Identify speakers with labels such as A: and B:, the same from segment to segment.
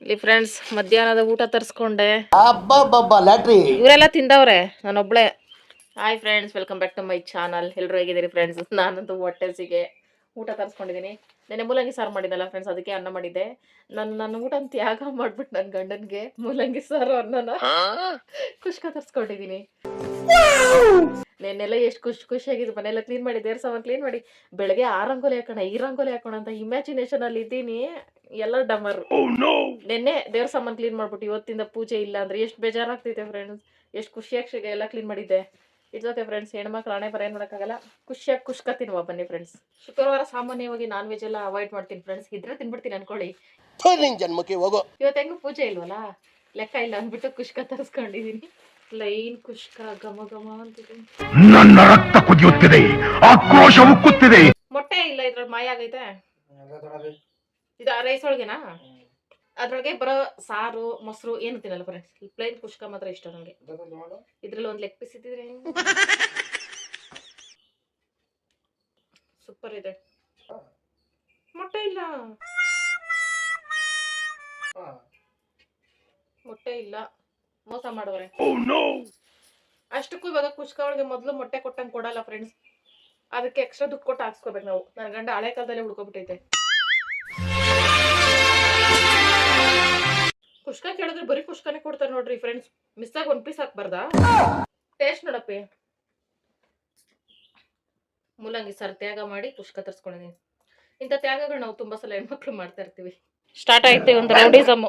A: ಇಲ್ಲಿ ಫ್ರೆಂಡ್ಸ್ ಮಧ್ಯಾಹ್ನದ ಊಟ ತರಿಸ್ಕೊಂಡೆ.
B: ಲ್ಯಾಟ್ರಿ
A: ಇವರೆಲ್ಲ ತಿಂದವ್ರೆ, ನಾನೊಬ್ಳೆ. Hi friends, welcome back to my channel. ಎಲ್ಲರೂ ಹೇಗಿದ್ದೀರಿ ಫ್ರೆಂಡ್ಸ್? ನಾನಂತೂ ಹೊಟ್ಟೆಸಿಗೆ ಊಟ ತರಿಸ್ಕೊಂಡಿದ್ದೀನಿ. ನೆನ್ನೆ ಮೂಲಂಗಿ ಸಾರು ಮಾಡಿದ್ದಲ್ಲ ಫ್ರೆಂಡ್ಸ್, ಅದಕ್ಕೆ ಅನ್ನ ಮಾಡಿದ್ದೆ. ನನ್ನ ಊಟನ ತ್ಯಾಗ ಮಾಡ್ಬಿಟ್ಟು ನನ್ನ ಗಂಡನಿಗೆ ಮೂಲಂಗಿ ಸಾರು ಅನ್ನನ ಕುಷ್ಕ ತರಿಸ್ಕೊಂಡಿದ್ದೀನಿ. ನೆನ್ನೆಲ್ಲ ಎಷ್ಟು ಖುಷಿಯಾಗಿದ್ದು. ಮನೆಯೆಲ್ಲ ಕ್ಲೀನ್ ಮಾಡಿ, ದೇವ್ರ ಸಾಮಾನು ಕ್ಲೀನ್ ಮಾಡಿ, ಬೆಳಗ್ಗೆ ಆ ರಂಗೋಲಿ ಹಾಕೋಣ ಈ ರಂಗೋಲಿ ಹಾಕೋಣ ಅಂತ ಇಮ್ಯಾಜಿನೇಷನ್ ಅಲ್ಲಿ ಇದ್ದೀನಿ. ಎಲ್ಲ ಡಮರ್. ನೆನ್ನೆ ದೇವ್ರ ಸಾಮಾನು ಕ್ಲೀನ್ ಮಾಡ್ಬಿಟ್ಟು ಇವತ್ತಿಂದ ಪೂಜೆ ಇಲ್ಲ ಅಂದ್ರೆ ಎಷ್ಟು ಬೇಜಾರಾಗ್ತೈತೆ ಫ್ರೆಂಡ್ಸ್. ಎಷ್ಟು ಖುಷಿಯಾಗಿ ಎಲ್ಲ ಕ್ಲೀನ್ ಮಾಡಿದ್ದೆ. ಇಟ್ಸ್ ಓಕೆ ಫ್ರೆಂಡ್ಸ್, ಹೆಣ್ಮಕ್ಳು ಹಣೆ ಬರ ಏನು ಮಾಡೋಕ್ಕಾಗಲ್ಲ. ಖುಷಿಯಾಗಿ ಕುಷ್ಕ ತಿನ್ನುವ ಬನ್ನಿ ಫ್ರೆಂಡ್ಸ್. ಶುಕ್ರವಾರ ಸಾಮಾನ್ಯವಾಗಿ ನಾನ್ ವೆಜ್ ಎಲ್ಲ ಅವಾಯ್ಡ್ ಮಾಡ್ತೀನಿ ಫ್ರೆಂಡ್ಸ್. ಇದ್ರೆ ತಿನ್ಬಿಡ್ತೀನಿ ಅನ್ಕೊಳ್ಳಿ.
B: ಜನ್ಮಕ್ಕೆ ಹೋಗೋ.
A: ಇವತ್ತು ಹೆಂಗು ಪೂಜೆ ಇಲ್ವಲ್ಲ, ಲೆಕ್ಕ ಇಲ್ಲ ಅಂದ್ಬಿಟ್ಟು ಕುಷ್ಕ ತರಿಸ್ಕೊಂಡಿದೀನಿ. ಲೈನ್ ಕುಷ್ಕ ಘಮ ಘಮ ಅಂತಿದೆ.
C: ನನ್ನ ರಕ್ತ ಕುದಿಯುತ್ತಿದೆ, ಆಕ್ರೋಶ ಉಕ್ಕುತ್ತಿದೆ.
A: ಮೊಟ್ಟೆ ಇಲ್ಲ ಇದ್ರೊಳಗೆ, ಮಾಯ ಆಗೈತೆ. ಇದು ರೈಸ್ ಒಳಗೆನಾ? ಅದ್ರೊಳಗೆ ಬರೋ ಸಾರು ಮೊಸರು ಏನು ತಿನ್ನಲ್ಲ ಫ್ರೆಂಡ್ಸ್. ಪ್ಲೇನ್ ಕುಷ್ಕ ಮಾತ್ರ ಇಷ್ಟ ನನಗೆ. ಇದ್ರಲ್ಲಿ ಒಂದು ಲೆಗ್ ಪೀಸ್ ಇದ್ದಿದ್ರೆ ಸೂಪರ್ ಇದೆ. ಮೊಟ್ಟೆ ಇಲ್ಲ, ಮೊಟ್ಟೆ ಇಲ್ಲ, ಮೋಸ ಮಾಡೋರೆ. ಅಷ್ಟಕ್ಕೂ ಇವಾಗ ಕುಷ್ಕ ಒಳಗೆ ಮೊದಲು ಮೊಟ್ಟೆ ಕೊಟ್ಟಂಗೆ ಕೊಡಲ್ಲ ಫ್ರೆಂಡ್ಸ್. ಅದಕ್ಕೆ ಎಕ್ಸ್ಟ್ರಾ ದುಡ್ಡು ಕೊಟ್ಟು ಹಾಕ್ಸ್ಕೋಬೇಕು ನಾವು. ನನ್ನ ಗಂಡ ಹಳೆ ಕಾಲದಲ್ಲೇ ಉಳ್ಕೊಬಿಟ್ಟೈತೆ. ಕುಷ್ಕ ಕೇಳಿದ್ರೆ ಬರೀ ಕುಷ್ಕನೇ ಕೊಡ್ತಾರೆ ನೋಡ್ರಿ ಫ್ರೆಂಡ್ಸ್. ಮಿಸ್ ಆಗಿ ಒಂದು ಪೀಸ್ ಹಾಕ್ಬಾರ್ದಾ? ಟೇಸ್ಟ್ ನೋಡಪ್ಪಿ. ಮೂಲಂಗಿ ಸಾರು ತ್ಯಾಗ ಮಾಡಿ ಕುಷ್ಕ ತರಿಸ್ಕೊಂಡಿದ್ದೀನಿ. ಇಂಥ ತ್ಯಾಗಗಳು ನಾವು ತುಂಬಾ ಸಲ ಹೆಣ್ಮಕ್ಳು ಮಾಡ್ತಾ ಇರ್ತೀವಿ. ಸ್ಟಾರ್ಟ್ ಆಯ್ತು ಒಂದು ರೌಡಿಸಮ್.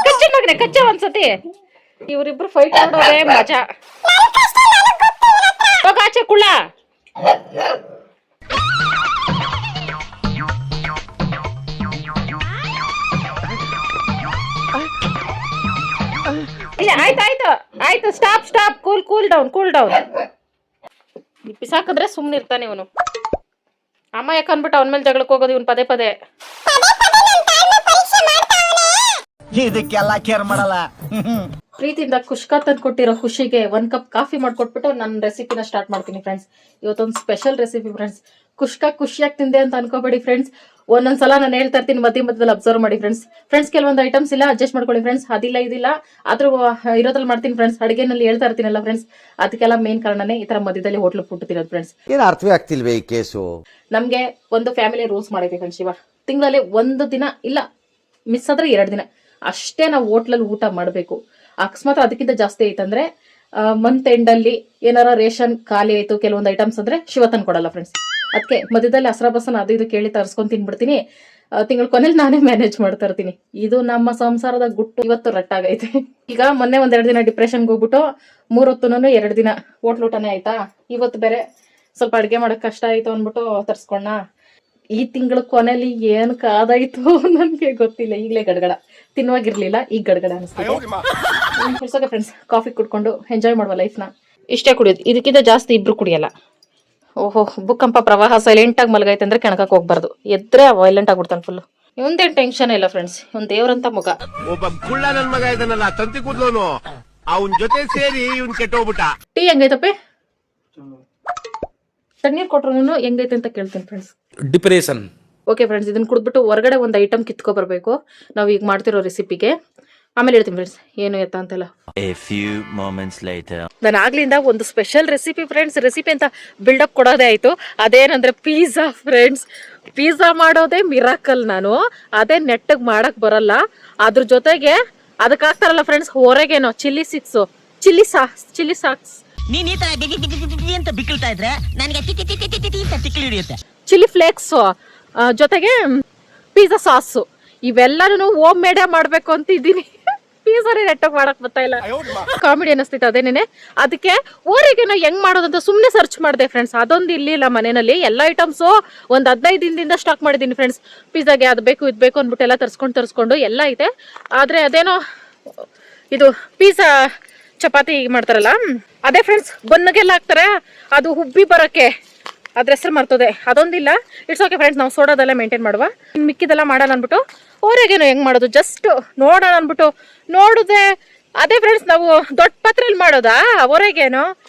A: ಕಚ್ಚ ಮಗನೆ ಕಚ್ಚ ಒಂದ್ಸತಿ. ಇವರಿಬ್ರು ಫೈಟ್ ಮಾಡೋದೇ ಮಜಾ. ಹೋಗ ಆಚೆ ಕುಳ್ಳ. ಆಯ್ತು ಆಯ್ತು, ಸ್ಟಾಪ್ ಸ್ಟಾಪ್, ಕೂಲ್ ಡೌನ್. ಬಿಸಾಕಿದ್ರೆ ಸುಮ್ನೆ ಇರ್ತಾನೆ ಇವನು. ಅಮ್ಮ ಯಾಕಂದ್ಬಿಟ್ಟು ಅವನ ಮೇಲೆ ಜಗಳಕ್ಕೆ ಹೋಗೋದು ಇವನು ಪದೇ ಪದೇ.
B: ಇದಕ್ಕೆಲ್ಲ ಕೇರ್ ಮಾಡಲ್ಲ.
A: ಪ್ರೀತಿಯಿಂದ ಕುಷ್ಕ ತಂದು ಕೊಟ್ಟಿರೋ ಖುಷಿಗೆ 1 ಕಪ್ ಕಾಫಿ ಮಾಡ್ಕೊಟ್ಬಿಟ್ಟು ನನ್ನ ರೆಸಿಪಿನ ಸ್ಟಾರ್ಟ್ ಮಾಡ್ತೀನಿ ಫ್ರೆಂಡ್ಸ್. ಇವತ್ತೊಂದು ಸ್ಪೆಷಲ್ ರೆಸಿಪಿ ಫ್ರೆಂಡ್ಸ್. ಕುಷ್ಕ ಖುಷಿಯಾಗಿ ತಿಂದೆ ಅಂತ ಅನ್ಕೋಬೇಡಿ ಫ್ರೆಂಡ್ಸ್. ಒಂದೊಂದ್ಸಲ ನಾನು ಹೇಳ್ತಾ ಇರ್ತೀನಿ, ಮಧ್ಯದಲ್ಲಿ ಅಬ್ಸರ್ವ್ ಮಾಡಿ ಫ್ರೆಂಡ್ಸ್. ಕೆಲವೊಂದು ಐಟಮ್ಸ್ ಇಲ್ಲ, ಅಡ್ಜಸ್ಟ್ ಮಾಡ್ಕೊಳ್ಳಿ ಫ್ರೆಂಡ್ಸ್. ಅದಿಲ್ಲ ಇದಿಲ್ಲ ಆದ್ರೂ ಇರೋದ್ರಲ್ಲಿ ಮಾಡ್ತೀನಿ ಫ್ರೆಂಡ್ಸ್. ಅಡುಗೆನಲ್ಲಿ ಹೇಳ್ತಾ ಇರ್ತೀನಲ್ಲ ಫ್ರೆಂಡ್ಸ್, ಅದಕ್ಕೆಲ್ಲ ಮೇನ್ ಕಾರಣನೇ ಈ ತರ ಮಧ್ಯದಲ್ಲಿ ಹೋಟ್ಲು ಫುಡ್ ತಿನ್ನೋದು ಫ್ರೆಂಡ್ಸ್.
B: ಏನು ಅರ್ಥವೇ ಆಗ್ತಿಲ್ವೇ ಈ ಕೇಸು? ನಮ್ಗೆ
A: ಒಂದು ಫ್ಯಾಮಿಲಿ ರೂಲ್ಸ್ ಮಾಡೈತೆ ಫ್ರೆಂಡ್ಸ್. ಶಿವ ತಿಂಗಳಲ್ಲಿ 1 ದಿನ ಇಲ್ಲ, ಮಿಸ್ ಆದ್ರೆ 2 ದಿನ ಅಷ್ಟೇ ನಾವು ಹೋಟ್ಲಲ್ಲಿ ಊಟ ಮಾಡಬೇಕು. ಅಕಸ್ಮಾತ್ ಅದಕ್ಕಿಂತ ಜಾಸ್ತಿ ಐತಂದ್ರೆ ಮಂತ್ ಎಂಡ್ ಅಲ್ಲಿ ಏನಾರ ರೇಷನ್ ಖಾಲಿ ಆಯ್ತು ಕೆಲವೊಂದು ಐಟಮ್ಸ್ ಅಂದ್ರೆ ಶಿವ ತಂದು ಕೊಡಲ್ಲ ಫ್ರೆಂಡ್ಸ್. ಅದಕ್ಕೆ ಮಧ್ಯದಲ್ಲಿ ಹಸ್ರ ಬಸನ ಅದು ಇದು ಕೇಳಿ ತರ್ಸ್ಕೊಂಡ್ ತಿನ್ಬಿಡ್ತೀನಿ. ತಿಂಗಳ ಕೊನೆಯಲ್ಲಿ ನಾನೇ ಮ್ಯಾನೇಜ್ ಮಾಡ್ತಾ ಇರ್ತೀನಿ. ಇದು ನಮ್ಮ ಸಂಸಾರದ ಗುಟ್ಟು. ಇವತ್ತು ರಟ್ಟಾಗೈತೆ. ಈಗ ಮೊನ್ನೆ 1-2 ದಿನ ಡಿಪ್ರೆಷನ್ಗೆ ಹೋಗ್ಬಿಟ್ಟು 3 ಹೊತ್ತುನು 2 ದಿನ ಹೋಟ್ಲ್ ಊಟನೇ ಆಯ್ತಾ. ಇವತ್ತು ಬೇರೆ ಸ್ವಲ್ಪ ಅಡ್ಗೆ ಮಾಡಕ್ ಕಷ್ಟ ಆಯ್ತು ಅಂದ್ಬಿಟ್ಟು ತರ್ಸ್ಕೊಂಡ. ಈ ತಿಂಗಳ ಕೊನೆಯಲ್ಲಿ ಏನ್ ಕಾದಾಯ್ತು ನನ್ಗೆ ಗೊತ್ತಿಲ್ಲ. ಈಗಲೇ ಗಡಗಡ ತಿನ್ನುವಾಗಿರ್ಲಿಲ್ಲ, ಈಗ ಗಡಗಡ ಅನಿಸ್ತಿದೆ. ಫ್ರೆಂಡ್ಸ್, ಕಾಫಿ ಕುಡ್ಕೊಂಡು ಎಂಜಾಯ್ ಮಾಡುವ ಲೈಫ್ನ. ಇಷ್ಟೇ ಕುಡಿಯೋದು, ಇದಕ್ಕಿಂತ ಜಾಸ್ತಿ ಇಬ್ರು ಕುಡಿಯಲ್ಲ. ಓಹೋ, ಭೂಕಂಪ ಪ್ರವಾಹ ಸೈಲೆಂಟ್ ಆಗಿ ಮಲಗೈತೆ ಅಂದ್ರೆ ಕೆಣಕಕ್ಕೆ ಹೋಗ್ಬಾರ್ದು. ಎದ್ರೆ ವೈಲೆಂಟ್ ಆಗ್ಬಿಡ್ತಾನೆ ಫುಲ್. ಇವಂದೇನ್ ಟೆನ್ಷನ್ ಇಲ್ಲ ಫ್ರೆಂಡ್ಸ್, ಇವ್ನ್ ದೇವ್ರಂತ ಮುಖ.
C: ಒಬ್ಬ ಕುಳ್ಳ ನನ್ ಮಗ ಇದನ್ನಲ್ಲ ತಂತಿ ಕೂದ್ಲೋನು, ಅವನ್ ಜೊತೆ ಸೇರಿ ಇವ್ನ್ ಕೆಟ್ಟೋಗ್ಬಿಟ್ಟ.
A: ಟೀ ಹೆಂಗೈತಪ್ಪೆ? ತಣ್ಣೀರ್ ಕೊಟ್ರು ಹೆಂಗೈತೆ ಅಂತ ಕೇಳ್ತೀನಿ ಫ್ರೆಂಡ್ಸ್.
D: ಡಿಪ್ರೆಷನ್.
A: ಓಕೆ ಫ್ರೆಂಡ್ಸ್, ಇದನ್ನ ಕುಡಿದ್ಬಿಟ್ಟು ಹೊರಗಡೆ ಒಂದು ಐಟಮ್ ಕಿತ್ಕೊ ಬರ್ಬೇಕು ನಾವು ಈಗ ಮಾಡ್ತಿರೋ ರೆಸಿಪಿಗೆ. ಆಮೇಲೆ ಹೇಳ್ತೀನಿ ಫ್ರೆಂಡ್ಸ್ ಏನು ಎತ್ತ ಅಂತೆಲ್ಲ. ನಾನು ಆಗ್ಲಿಂದ ಒಂದು ಸ್ಪೆಷಲ್ ರೆಸಿಪಿ ಫ್ರೆಂಡ್ಸ್, ರೆಸಿಪಿ ಅಂತ ಬಿಲ್ಡಪ್ ಕೊಡೋದೇ ಆಯ್ತು. ಅದೇನಂದ್ರೆ ಪಿಜ್ಜಾ ಫ್ರೆಂಡ್ಸ್. ಪಿಜ್ಜಾ ಮಾಡೋದೇ ಮಿರಾಕಲ್. ನಾನು ಅದೇ ನೆಟ್ಟಗೆ ಮಾಡಕ್ ಬರಲ್ಲ. ಅದ್ರ ಜೊತೆಗೆ ಅದಕ್ಕೆ ಹಾಕ್ತಾರಲ್ಲ ಫ್ರೆಂಡ್ಸ್ ಹೊರಗೇನೋ ಚಿಲ್ಲಿ ಸಾಕ್ಸ್.
E: ನೀನ್ ಈ ತರ ಅಂತ ಬಿಕ್ಕಳ್ತಾ ಇದ್ರೆ ನನಗೆ ತಿಕ್ಕಿ ಹಿಡಿಯುತ್ತೆ.
A: ಚಿಲ್ಲಿ ಫ್ಲೇಕ್ಸ್ ಜೊತೆಗೆ ಪಿಜ್ಜಾ ಸಾಸು ಇವೆಲ್ಲರೂ ಹೋಮ್ ಮೇಡೇ ಮಾಡ್ಬೇಕು ಅಂತ ಇದ್ದೀನಿ. ಪಿಜ್ಜಾನೇ ನೆಟ್ಟಗೆ ಮಾಡಕ್ ಬರ್ತಾ ಇಲ್ಲ. ಕಾಮಿಡಿ ಅನಿಸ್ತೈತೆ ಅದೇನೇನೆ. ಅದಕ್ಕೆ ಓರಿಗೇನೋ ಹೆಂಗ್ ಮಾಡೋದಂತ ಸುಮ್ಮನೆ ಸರ್ಚ್ ಮಾಡಿದೆ ಫ್ರೆಂಡ್ಸ್. ಅದೊಂದು ಇರ್ಲಿಲ್ಲ ಮನೆಯಲ್ಲಿ. ಎಲ್ಲ ಐಟಮ್ಸು ಒಂದು 15 ದಿನದಿಂದ ಸ್ಟಾಕ್ ಮಾಡಿದ್ದೀನಿ ಫ್ರೆಂಡ್ಸ್. ಪಿಜ್ಜಾಗೆ ಅದು ಬೇಕು ಇದು ಬೇಕು ಅಂದ್ಬಿಟ್ಟು ಎಲ್ಲ ತರಿಸ್ಕೊಂಡು ಎಲ್ಲ ಐತೆ. ಆದ್ರೆ ಅದೇನೋ ಇದು ಪಿಜ್ಜಾ ಚಪಾತಿ ಮಾಡ್ತಾರಲ್ಲ ಅದೇ ಫ್ರೆಂಡ್ಸ್, ಬನ್ನಗೆಲ್ಲ ಹಾಕ್ತಾರೆ ಅದು ಹುಬ್ಬಿ ಬರೋಕ್ಕೆ. ಅದ್ರ ಹೆಸರು ಮರ್ತದೆ, ಅದೊಂದಿಲ್ಲ. ಇಟ್ಸ್ ಓಕೆ ಫ್ರೆಂಡ್ಸ್, ನಾವು ಸೋಡಾದೆಲ್ಲ ಮೇಂಟೈನ್ ಮಾಡುವ. ಮಿಕ್ಕಿದೆಲ್ಲ ಮಾಡೋಣ ಅಂದ್ಬಿಟ್ಟು ಹೊರಗೇನೋ ಹೆಂಗ್ ಮಾಡೋದು ಜಸ್ಟ್ ನೋಡೋಣ ಅಂದ್ಬಿಟ್ಟು ನೋಡಿದೆ. ಅದೇ ಫ್ರೆಂಡ್ಸ್, ನಾವು ದೊಡ್ಡ ಪಾತ್ರೆಯಲ್ಲಿ ಮಾಡೋದಾ ಹೊರಗೇನೋ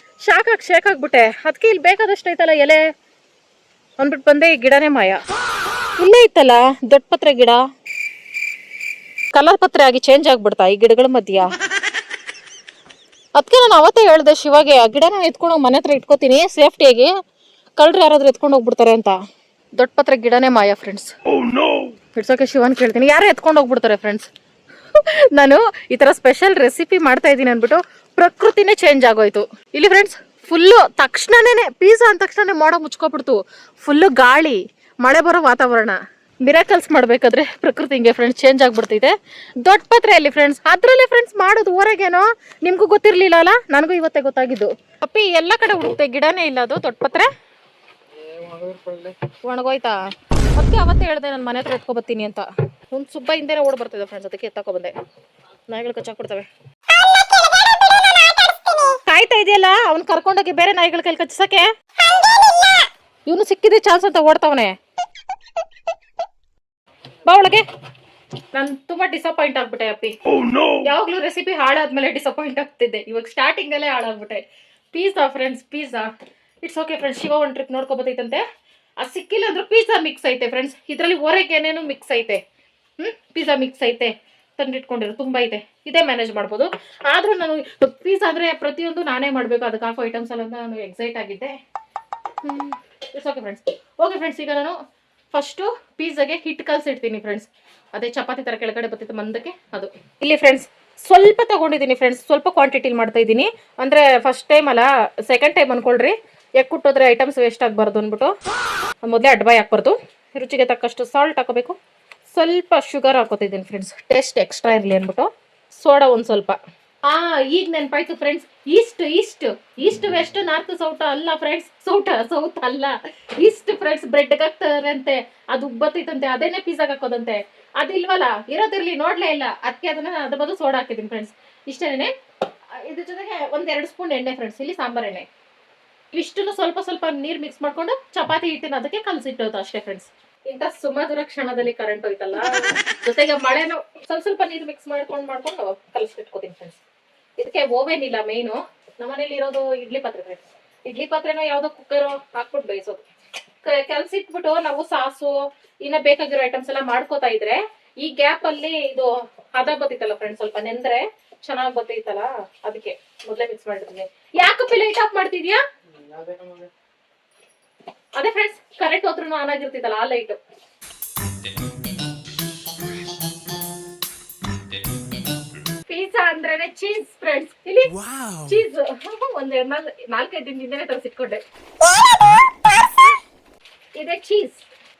A: ಶೇಕ್ ಆಗ್ಬಿಟ್ಟೆ. ಅದಕ್ಕೆ ಇಲ್ಲಿ ಬೇಕಾದಷ್ಟು ಐತಲ್ಲ ಎಲೆ ಅಂದ್ಬಿಟ್ಟು ಬಂದೆ. ಈ ಗಿಡನೇ ಮಾಯ. ಇಲ್ಲೇ ಇತ್ತಲ್ಲ ದೊಡ್ಡ ಪತ್ರೆ ಗಿಡ, ಕಲರ್ ಪತ್ರೆ ಆಗಿ ಚೇಂಜ್ ಆಗ್ಬಿಡ್ತಾ ಈ ಗಿಡಗಳ ಮಧ್ಯ. ಅದಕ್ಕೆ ನಾನು ಅವತ್ತೇ ಹೇಳ್ದೆ ಶಿವಾಗೆ, ಆ ಗಿಡನ ಎತ್ಕೊಂಡು ಮನೆ ಹತ್ರ ಇಟ್ಕೋತೀನಿ ಸೇಫ್ಟಿಯಾಗಿ, ಕಳ್ರು ಯಾರಾದ್ರೂ ಎತ್ಕೊಂಡು ಹೋಗ್ಬಿಡ್ತಾರೆ ಅಂತ. ದೊಡ್ಡ ಪತ್ರೆ ಗಿಡನೇ ಮಾಯ ಫ್ರೆಂಡ್ಸ್. ಬಿಡ್ಸೋಕೆ ಶಿವನ್ ಕೇಳ್ತೀನಿ, ಯಾರೇ ಎತ್ಕೊಂಡು ಹೋಗ್ಬಿಡ್ತಾರೆ ಫ್ರೆಂಡ್ಸ್. ನಾನು ಈ ತರ ಸ್ಪೆಷಲ್ ರೆಸಿಪಿ ಮಾಡ್ತಾ ಇದ್ದೀನಿ ಅಂದ್ಬಿಟ್ಟು ಪ್ರಕೃತಿನೇ ಚೇಂಜ್ ಆಗೋಯ್ತು ಇಲ್ಲಿ ಫ್ರೆಂಡ್ಸ್. ಫುಲ್ಲು ತಕ್ಷಣನೇ ಪಿಜ್ಜಾ ಅಂದ ತಕ್ಷಣ ಮೋಡ ಮುಚ್ಕೊಬಿಡ್ತು. ಫುಲ್ಲು ಗಾಳಿ, ಮಳೆ ಬರೋ ವಾತಾವರಣ. ಮಿರಾಕಲ್ಸ್ ಮಾಡ್ಬೇಕಾದ್ರೆ ಪ್ರಕೃತಿ ಹಿಂಗೆ ಫ್ರೆಂಡ್ಸ್ ಚೇಂಜ್ ಆಗ್ಬಿಡ್ತೈತೆ. ದೊಡ್ಡ ಪತ್ರೆಯಲ್ಲಿ ಫ್ರೆಂಡ್ಸ್, ಅದ್ರಲ್ಲೇ ಫ್ರೆಂಡ್ಸ್ ಮಾಡೋದು ಹೊರಗೇನೋ. ನಿಮ್ಗೂ ಗೊತ್ತಿರ್ಲಿಲ್ಲ ಅಲ್ಲ, ನನಗೂ ಇವತ್ತೇ ಗೊತ್ತಾಗಿದ್ದು. ಅಪ್ಪಿ ಎಲ್ಲ ಕಡೆ ಹುಡುಕ್ತೆ, ಗಿಡನೇ ಇಲ್ಲ ಅದು ದೊಡ್ಡ ಪತ್ರೆ. ಒಣಗೋಯ್ತಾ? ಅದಕ್ಕೆ ಅವತ್ತೇ ಹೇಳ್ದೆ ನಾನು ಮನೆ ಹತ್ರ ಎತ್ಕೊಬತ್ತೀನಿ ಅಂತ. ಒಂದು ಸುಬ್ಬ ಹಿಂದೆನೇ ಓಡ್ ಬರ್ತಿದ್ದೆ ಫ್ರೆಂಡ್ಸ್, ಅದಕ್ಕೆ ಎತ್ತಾಕೊ ಬಂದೆ. ನಾಯಿಗಳು ಕಚ್ಚಾಕ್ಬಿಡ್ತವೆ. ಕಾಯ್ತಾ ಇದೆಯಲ್ಲ ಅವ್ನು ಕರ್ಕೊಂಡೋಗಿ ಬೇರೆ ನಾಯಿಗಳ ಕೈಲಿ ಕಚ್ಸಕ್ಕೆ. ಇವನು ಸಿಕ್ಕಿದೆ ಚಾನ್ಸ್ ಅಂತ ಓಡ್ತಾವನೆ. ಬಾ ಒಳಗೆ. ನಾನು ತುಂಬಾ ಡಿಸಪಾಯಿಂಟ್ ಆಗ್ಬಿಟ್ಟೆ ಅಪ್ಪಿ. ಯಾವಾಗ್ಲೂ ರೆಸಿಪಿ ಹಾಳಾದ್ಮೇಲೆ ಡಿಸಪಾಯಿಂಟ್ ಆಗ್ತಿದ್ದೆ, ಇವಾಗ ಸ್ಟಾರ್ಟಿಂಗ್ ಅಲ್ಲೇ ಹಾಳಾಗ್ಬಿಟ್ಟೆ. Pizza friends, pizza. It's okay friends. Shiva ಒಂದು ಟ್ರಿಪ್ ನೋಡ್ಕೊಬತ್ತೈತಂತೆ. ಅದು ಸಿಕ್ಕಿಲ್ಲ ಅಂದ್ರೆ ಪಿಜ್ಜಾ ಮಿಕ್ಸ್ ಐತೆ ಫ್ರೆಂಡ್ಸ್. ಇದರಲ್ಲಿ ಹೊರಗೆ ಏನೇನು ಮಿಕ್ಸ್ ಐತೆ. ಪಿಜ್ಜಾ ಮಿಕ್ಸ್ ಐತೆ, ತಂದಿಟ್ಕೊಂಡಿರೋ ತುಂಬ ಐತೆ. ಇದೇ ಮ್ಯಾನೇಜ್ ಮಾಡ್ಬೋದು. ಆದ್ರೂ ನಾನು ಪಿಜ್ಜಾ ಅಂದ್ರೆ ಪ್ರತಿಯೊಂದು ನಾನೇ ಮಾಡಬೇಕು, ಅದಕ್ಕೆ ಹಾಕೋ ಐಟಮ್ಸ್ ಎಲ್ಲ ನಾನು ಎಕ್ಸೈಟ್ ಆಗಿದ್ದೆ. It's okay friends. Okay friends, ಈಗ ನಾನು ಫಸ್ಟು ಪಿಜ್ಜಾಗೆ ಹಿಟ್ಟು ಕಲಸಿಡ್ತೀನಿ ಫ್ರೆಂಡ್ಸ್. ಅದೇ ಚಪಾತಿ ಥರ ಕೆಳಗಡೆ ಬರ್ತಿತ್ತು ಮಂದಕ್ಕೆ, ಅದು. ಇಲ್ಲಿ ಫ್ರೆಂಡ್ಸ್ ಸ್ವಲ್ಪ ತಗೊಂಡಿದ್ದೀನಿ ಫ್ರೆಂಡ್ಸ್, ಸ್ವಲ್ಪ ಕ್ವಾಂಟಿಟಿಲಿ ಮಾಡ್ತಾ ಇದ್ದೀನಿ. ಅಂದರೆ ಫಸ್ಟ್ ಟೈಮ್ ಅಲ್ಲ, ಸೆಕೆಂಡ್ ಟೈಮ್ ಅನ್ಕೊಳ್ರಿ. ಎಕ್ಕುಟ್ಟೋದ್ರೆ ಐಟಮ್ಸ್ ವೇಸ್ಟ್ ಆಗಬಾರ್ದು ಅಂದ್ಬಿಟ್ಟು ಮೊದಲೇ ಅಡ್ಬಾಯ್ ಹಾಕ್ಬಾರ್ದು. ರುಚಿಗೆ ತಕ್ಕಷ್ಟು ಸಾಲ್ಟ್ ಹಾಕೋಬೇಕು. ಸ್ವಲ್ಪ ಶುಗರ್ ಹಾಕೋತಿದ್ದೀನಿ ಫ್ರೆಂಡ್ಸ್, ಟೇಸ್ಟ್ ಎಕ್ಸ್ಟ್ರಾ ಇರಲಿ ಅಂದ್ಬಿಟ್ಟು. ಸೋಡಾ ಒಂದು ಸ್ವಲ್ಪ. ಈಗ ನೆನಪಾಯ್ತು friends, east west north south ಅಲ್ಲ ಫ್ರೆಂಡ್ಸ್. ಸೌತ್ ಅಲ್ಲ, ಈಸ್ಟ್ ಫ್ರೆಂಡ್ಸ್. ಬ್ರೆಡ್ಗೆ ಹಾಕ್ತಾರಂತೆ, ಅದು ಉಬ್ಬತ್ತೈತಂತೆ, ಅದೇನೆ ಪಿಜ್ಜಾಗೆ ಹಾಕೋದಂತೆ. ಅದಿಲ್ವಲ್ಲ, ಇರೋದಿರ್ಲಿ, ನೋಡ್ಲೇ ಇಲ್ಲ. ಅದಕ್ಕೆ ಅದ್ರ ಬದಲು ಸೋಡಾ ಹಾಕಿದ್ದೀನಿ ಫ್ರೆಂಡ್ಸ್. ಇಷ್ಟೇನೆ. ಇದ್ರ ಜೊತೆಗೆ 1-2 ಸ್ಪೂನ್ ಎಣ್ಣೆ ಫ್ರೆಂಡ್ಸ್, ಇಲ್ಲಿ ಸಾಂಬಾರ್ ಎಣ್ಣೆ. ಇಷ್ಟನ್ನು ಸ್ವಲ್ಪ ಸ್ವಲ್ಪ ನೀರು ಮಿಕ್ಸ್ ಮಾಡ್ಕೊಂಡು ಚಪಾತಿ ಹಿಟ್ಟಿನ ಅದಕ್ಕೆ ಕಲಸಿಟ್ಟೋದು ಅಷ್ಟೇ ಫ್ರೆಂಡ್ಸ್. ಇಂಥ ಸುಮಧುರ ಕ್ಷಣದಲ್ಲಿ ಕರೆಂಟ್ ಹೋಯ್ತಲ್ಲ, ಜೊತೆಗೆ ಮಳೆನೂ ಸ್ವಲ್ಪ ನೀರು ಮಿಕ್ಸ್ ಮಾಡ್ಕೊಂಡು ಕಲಸಿಟ್ಕೋತೀನಿ ಫ್ರೆಂಡ್ಸ್. ಇದಕ್ಕೆ ಓವೆನ್ ಇಲ್ಲ ಮೇನು. ನಮ್ಮನೇಲಿ ಇರೋದು ಇಡ್ಲಿ ಪಾತ್ರೆ ಫ್ರೆಂಡ್ಸ್. ಇಡ್ಲಿ ಪಾತ್ರೆನೋ ಯಾವ್ದೋ ಕುಕ್ಕರ್ ಹಾಕ್ಬಿಟ್ಟು ಬೇಯಿಸೋದು. ಕಲಸಿಟ್ಬಿಟ್ಟು ನಾವು ಸಾಸು ಇನ್ನ ಬೇಕಾಗಿರೋ ಐಟಮ್ಸ್ ಎಲ್ಲ ಮಾಡ್ಕೋತಾ ಇದ್ರೆ ಈ ಗ್ಯಾಪ್ ಅಲ್ಲಿ ಇದು ಹದ ಬತ್ತೈತಲ್ಲ ಫ್ರೆಂಡ್ಸ್, ಸ್ವಲ್ಪ ನೆಂದ್ರೆ ಚೆನ್ನಾಗಿ ಬತ್ತೈತಲ್ಲ, ಅದಕ್ಕೆ ಮೊದಲೇ ಮಿಕ್ಸ್ ಮಾಡಿರ್ತೀನಿ. ಯಾಕಪ್ಪ ಲೈಟ್ ಆಫ್ ಮಾಡ್ತಿದ್ಯಾ? ಅದೇ ಫ್ರೆಂಡ್ಸ್, ಕರೆಂಟ್ ಹೋದ್ರೂ ಆನ್ ಆಗಿರ್ತಿತ್ತಲ್ಲ ಆ ಲೈಟ್. ಪಿಜ್ಜಾ ಅಂದ್ರೇನೆ ಚೀಸ್ ಫ್ರೆಂಡ್ಸ್. ಇಲ್ಲಿ ಚೀಸ್ ಒಂದ್ 4-5 ದಿನದಿಂದನೇ ತರಿಸಿಟ್ಕೊಂಡೆ. ಇದೆ ಚೀಸ್.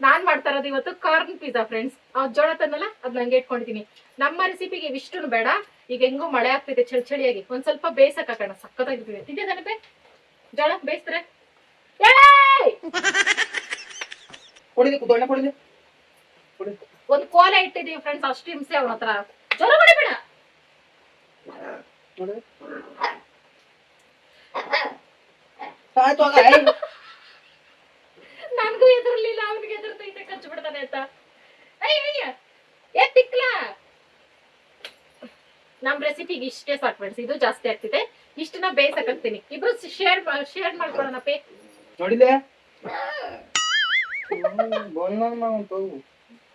A: ನಾನ್ ಮಾಡ್ತಾ ಇರೋದು ಇವತ್ತು ಕಾರ್ನ್ ಪಿಜ್ಜಾ ಫ್ರೆಂಡ್ಸ್. ಜೋಳ ತನ್ನಲ್ಲ, ಅದ್ ನಂಗೆ ಇಟ್ಕೊಂಡಿದೀನಿ. ನಮ್ಮ ರೆಸಿಪಿಗೆ ಇವಿಷ್ಟು ಬೇಡ. ಈಗ ಹೆಂಗೋ ಮಳೆ ಆಗ್ತಿದೆ ಚಳಿಯಾಗಿ, ಒಂದ್ ಸ್ವಲ್ಪ ಬೇಯಿಸಕ್ ಹಾಕೋಣ. ಸಕ್ಕತ್ತಾಗಿರ್ತೀವಿ. ತಿಂದಿದ್ದಾನೆ ಜೋಳ ಬೇಯಿಸ್ತಾರೆ. ಒಂದ್ ಕೋಲೆ ಇಟ್ಟಿದೀವಿ ಫ್ರೆಂಡ್ಸ್, ಅಷ್ಟು ಹಿಂಸೆ ಅವನ ಹತ್ರ. ಜೋಳ ಹೊಡಿಬೇಡ. ನನ್ಗೂ ಎದುರ್ಲಿಲ್ಲ, ಅವನಿಗೆ ಎದುರ್ತೈತೆ ಕಚ್ಚು ಬಿಡ್ತಾನೆ ಅಂತ. ನಮ್ ರೆಸಿಪಿಗೆ ಇಷ್ಟೇ ಸಾಕು ಫ್ರೆಂಡ್ಸ್, ಇದು ಜಾಸ್ತಿ ಆಗ್ತಿದೆ. ಇಷ್ಟನ್ನ ಬೇಯಿಸಕ್ ಹಾಕ್ತೀನಿ. ಇಬ್ರು ಶೇರ್ ಮಾಡ್ಕೊಳ್ಳೋಣಪ್ಪಿ.
D: ನೋಡಿದೆ